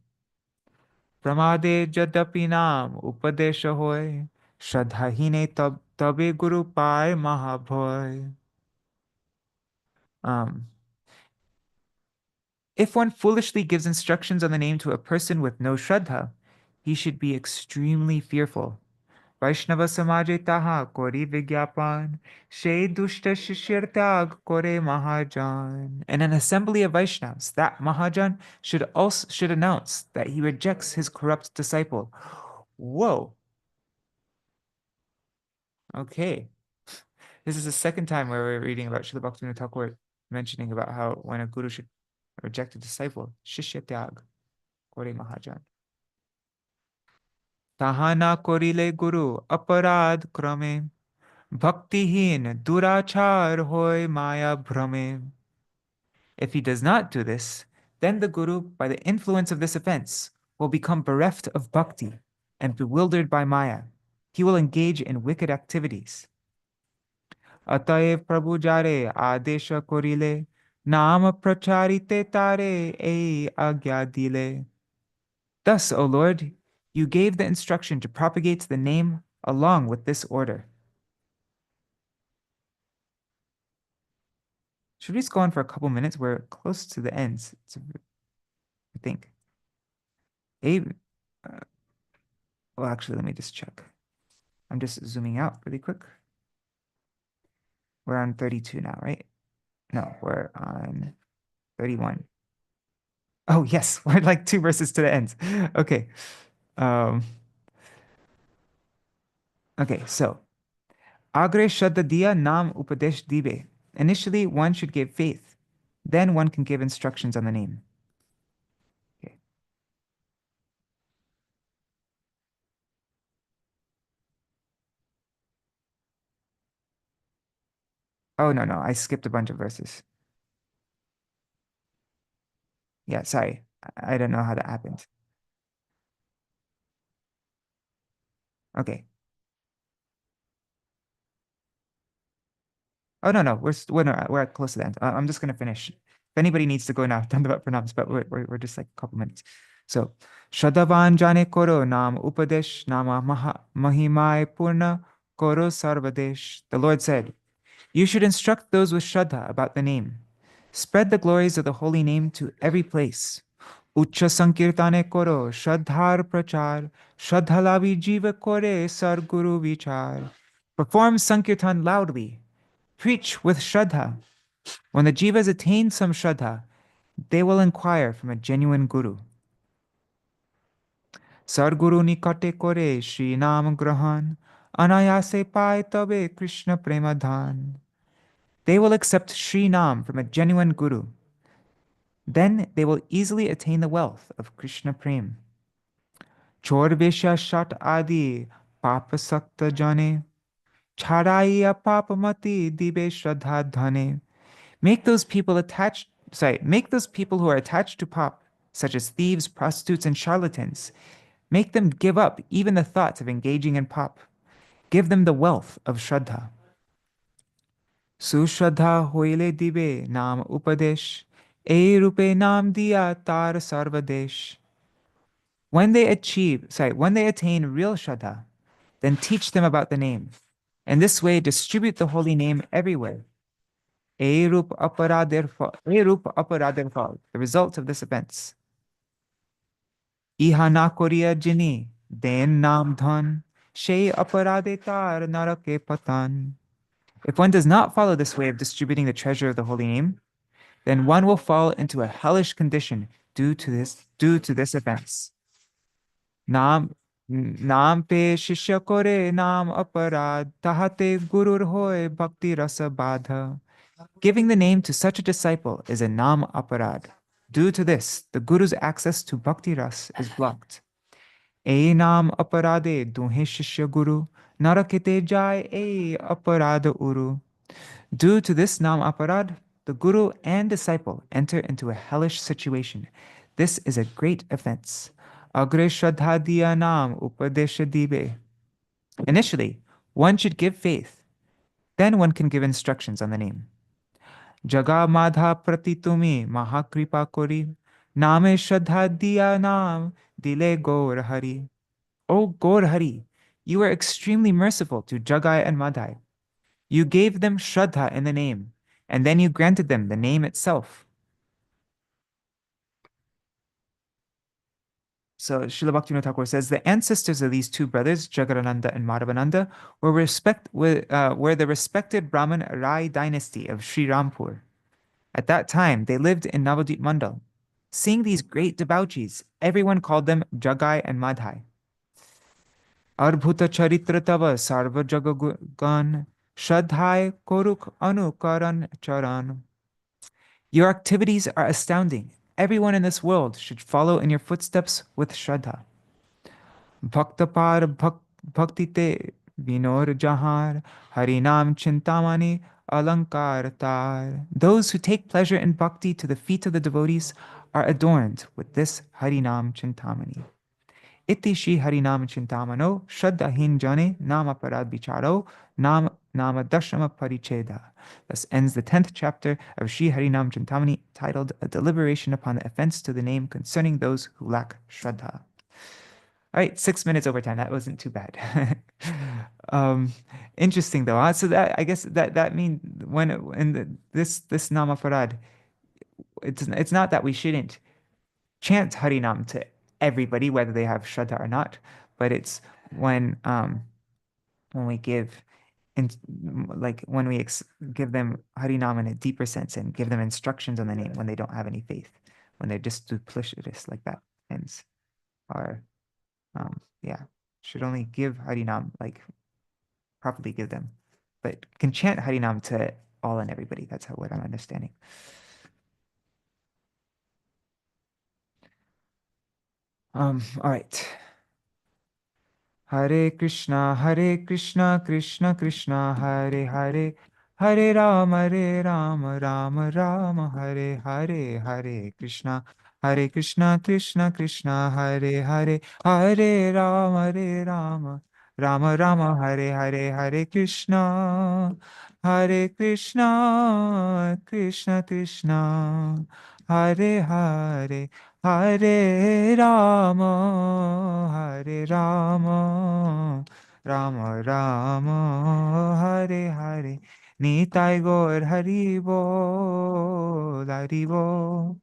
Pramade jadapi nam upadesha hoy, Śraddhā-hīna tabe Guru pai mahabhoy. If one foolishly gives instructions on the name to a person with no Śraddha, he should be extremely fearful. Vaishnava samaje taha kori vigyapan, she dushta shishir tyag kore mahajan. In an assembly of Vaishnavas, that Mahajan should announce that he rejects his corrupt disciple. Whoa. Okay. This is the second time where we're reading about Srila Bhaktivinoda Thakur mentioning about how when a guru should reject a disciple, shishya tyag kore mahajan. Tahana korile guru aparad krame, bhaktihin durachar hoy maya bhrame. If he does not do this, then the guru, by the influence of this offense, will become bereft of bhakti and bewildered by Maya. He will engage in wicked activities. Ataev Prabhu jare adesha korile, nama pracharite tare ei agya dile. Thus, O Lord, you gave the instruction to propagate the name along with this order. Should we just go on for a couple minutes? We're close to the ends, I think. Well, actually, let me just check. I'm just zooming out really quick. We're on 32 now, right? No, we're on 31. Oh, yes, we're like 2 verses to the end. Okay. Okay, so Agre Shraddha Diya Nāmopadeśa Dibe. Initially, one should give faith. Then one can give instructions on the name. Okay. Oh, no, I skipped a bunch of verses. Yeah, sorry. I don't know how that happened. Okay. Oh, no, we're close to the end. I'm just going to finish. If anybody needs to go now, Dandavat pranams, but we're just like a couple minutes. So, Shraddhavan jane koro nam upadesh nama mahimai purna koro sarvadesh. The Lord said, you should instruct those with Shraddha about the name. Spread the glories of the holy name to every place. Uccha sankirtane koro Shraddhar prachar, Shraddhalavi jiva kore sarguru vichar. Perform sankirtan loudly. Preach with Shraddha. When the jivas attain some Shraddha, they will inquire from a genuine guru. Sarguru nikate kore Shri Nam grahan, anayase pai tabe Krishna premadhan. They will accept Shri Nam from a genuine guru. Then they will easily attain the wealth of Krishna Prem. Chor Veshya Shat Adi Papa Sakta Jane Charaiya Papamati Dibe Shraddha Dhane. Make those people who are attached to pop, such as thieves, prostitutes, and charlatans, make them give up even the thoughts of engaging in pop. Give them the wealth of Shraddha. Sushraddha hoile dibe nam upadesh, e rupe nam diya tar sarvadesh. When they attain real Shraddha, then teach them about the name. In this way, distribute the holy name everywhere. Erup aparadir fal, the result of this offense. Ihana koriya jini, den nam dhan, she aparade tar narake patan. If one does not follow this way of distributing the treasure of the holy name, then one will fall into a hellish condition due to this offense. Nam pe shishya kore nam aparad, tahate gurur hoy bhakti rasa badha. Giving the name to such a disciple is a Nāma-aparad. Due to this, the Guru's access to Bhakti Ras is blocked. E Nāma-aparade dunhe shishya guru, narakite jai e aparada uru. Due to this Nāma-aparad, the Guru and disciple enter into a hellish situation. This is a great offense. Agre Shraddha diya nam upadesha dibe. Initially, one should give faith. Then one can give instructions on the name. Jaga madha pratitumi mahakripa kori, name Shraddha diya nam dile Gaur Hari. O Gaur Hari, you are extremely merciful to Jagai and Madhai. You gave them Shraddha in the name, and then you granted them the name itself. So Srila Bhaktivinoda Thakur says the ancestors of these two brothers, Jagadananda and Madhavananda, were the respected Brahmin Rai dynasty of Sri Rampur. At that time, they lived in Navadvip Mandal. Seeing these great debauchees, everyone called them Jagai and Madhai. Arbhuta charitra tava sarva jagagan, Shraddhai koruk anukaran charan. Your activities are astounding. Everyone in this world should follow in your footsteps with Shraddha. Bhaktapar bhaktite vinor jahar, Harināma-cintāmaṇi alankar tar. Those who take pleasure in bhakti to the feet of the devotees are adorned with this Harinam-cintāmaṇi. Iti Śrī Harināma-cintāmaṇo Śraddhā-hīna jane Nāma-bale Nāma-dashama paricheda. Thus ends the 10th chapter of Śrī Harināma-cintāmaṇi, titled A Deliberation Upon the Offense to the Name Concerning Those Who Lack Shraddha. All right, 6 minutes over time. That wasn't too bad. Interesting though. So that, I guess that means when this Nāma-parad, it's not that we shouldn't chant Harinam to everybody, whether they have Shraddha or not, but it's when we give, when we give them Harinam in a deeper sense and give them instructions on the name when they don't have any faith, when they're just duplicitous like that, and are should only give Harinam, like properly give them, but can chant Harinam to all and everybody. That's what I'm understanding. All right. Hare Krishna, Krishna Krishna, Hare Hare, Hare Rama, Rama Rama, Hare Hare, Hare Krishna, Krishna Krishna, Hare Hare, Hare Rama, Rama Rama, Hare Hare, Hare Krishna, Krishna Krishna, Hare Hare, Hare Rama, Rama Rama, Hare Hare. Nitai Gaur Hari Bol, Hari Bol,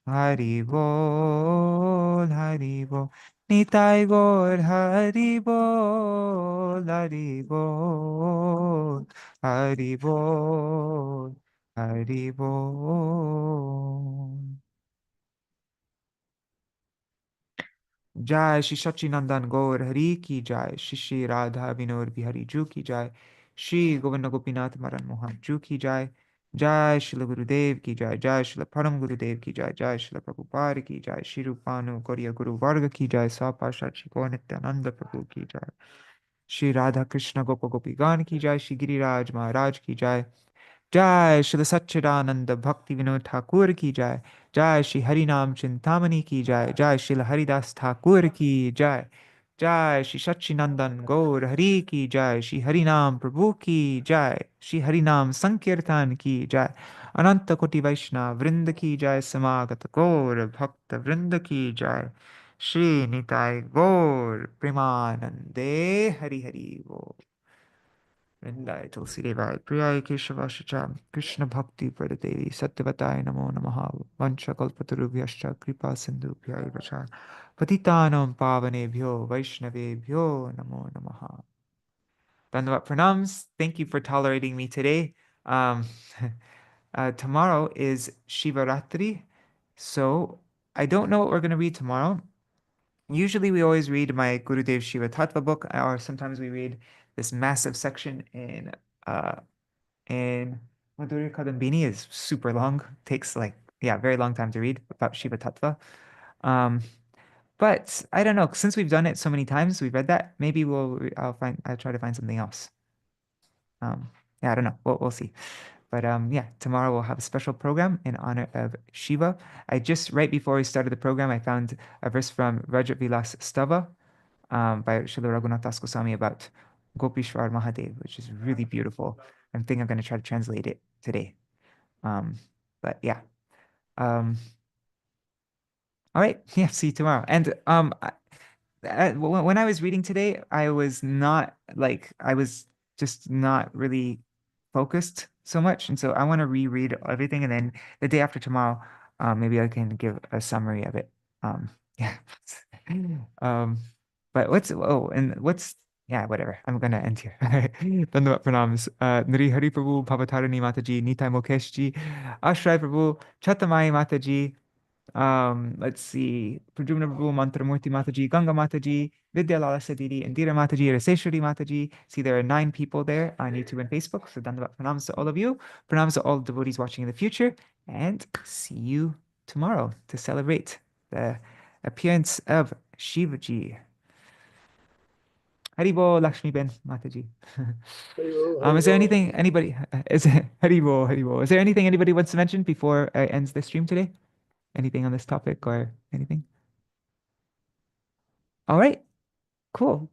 Hari Bol, Hari Bol. Nitai Gaur Hari Bol, Hari Bol, Hari Bol, Hari Bol. Jai Shri Saccidānanda Gaur Hari Ki Jai, Shri Radha Vinod Bihari Ju Ki Jai, Shri Govinda Gopinath Maran Mohan Ju Ki Jai, Jai Shri Gurudev Ki Jai, Jai Shri Param Gurudev Ki Jai, Jai Shri Prabhupada Ki Jai, Shri Rupanu Gauriya Guru Varga Ki Jai, Sapashat Shri Gaur Nityananda Prabhu Ki Jai, Shri Radha Krishna Gopa Gopi Gan Ki Jai, Shri Giriraj Maharaj Ki Jai, Jai Shri Saccidānanda Bhaktivinoda Ṭhākura ki Jai, Jai Śrī Harināma-cintāmaṇi ki Jai, Jai Śrīla Haridas Ṭhākura ki Jai, Jai Shri Saccidānanda Gaur Hari ki Jai, Shri Harinam Prabhu ki Jai, Shri Harinam Sankirtan ki Jai, Ananta Koti Vaishnava Vrinda ki Jai, Samagata Gaur Bhakta Vrinda ki Jai, Shri Nitai Gaur Premanande Hari Hari Bol. Vrindai Tulsi Devai Priyai Keshavashacha Krishna Bhakti Pradadevi Satyavatai Namo Namaha Vancha Kalpatarubhyascha Kripa Sindhu Pyai Vacha Patitanam Pavanebhyo Vaishnavebhyo Namo Namaha. Dandavat Pranams. Thank you for tolerating me today. Tomorrow is Shivaratri, so I don't know what we're going to read tomorrow. Usually we always read my Gurudev Shiva Tattva book, or sometimes we read this massive section in Madhurya Kadambini. Is super long, takes very long time to read about Shiva Tattva. But I don't know, since we've done it so many times, we've read that, maybe I'll try to find something else. I don't know, we'll see. But tomorrow we'll have a special program in honor of Shiva. Right before we started the program, I found a verse from Rajat Vilas Stava by Srila Raghunath Das Goswami about Gopishwar Mahadev, which is really beautiful. I think I'm going to try to translate it today. But yeah. All right. Yeah. See you tomorrow. And when I was reading today, I was just not really focused so much, and so I want to reread everything, and then the day after tomorrow, maybe I can give a summary of it. Yeah. But whatever. I'm gonna end here. Dandavat pranams. Nri Hari Prabhu, Bhavatarani Mataji, Nitai Mukesh ji, Ashray Prabhu, Chatamai Mataji. Let's see, Prajumna Prabhu, Mantramurti Mataji, Ganga Mataji, Vidya Lala Sadidi, Indira Mataji, Raseshwari Mataji. See, there are 9 people there on YouTube and Facebook. So Dandavat pranams to all of you. Pranams to all devotees watching in the future. And see you tomorrow to celebrate the appearance of Shivaji. Haribo Lakshmi Ben Mataji. Is there anything anybody is Haribo? Is there anything anybody wants to mention before I ends the stream today? anything on this topic or anything? All right, cool.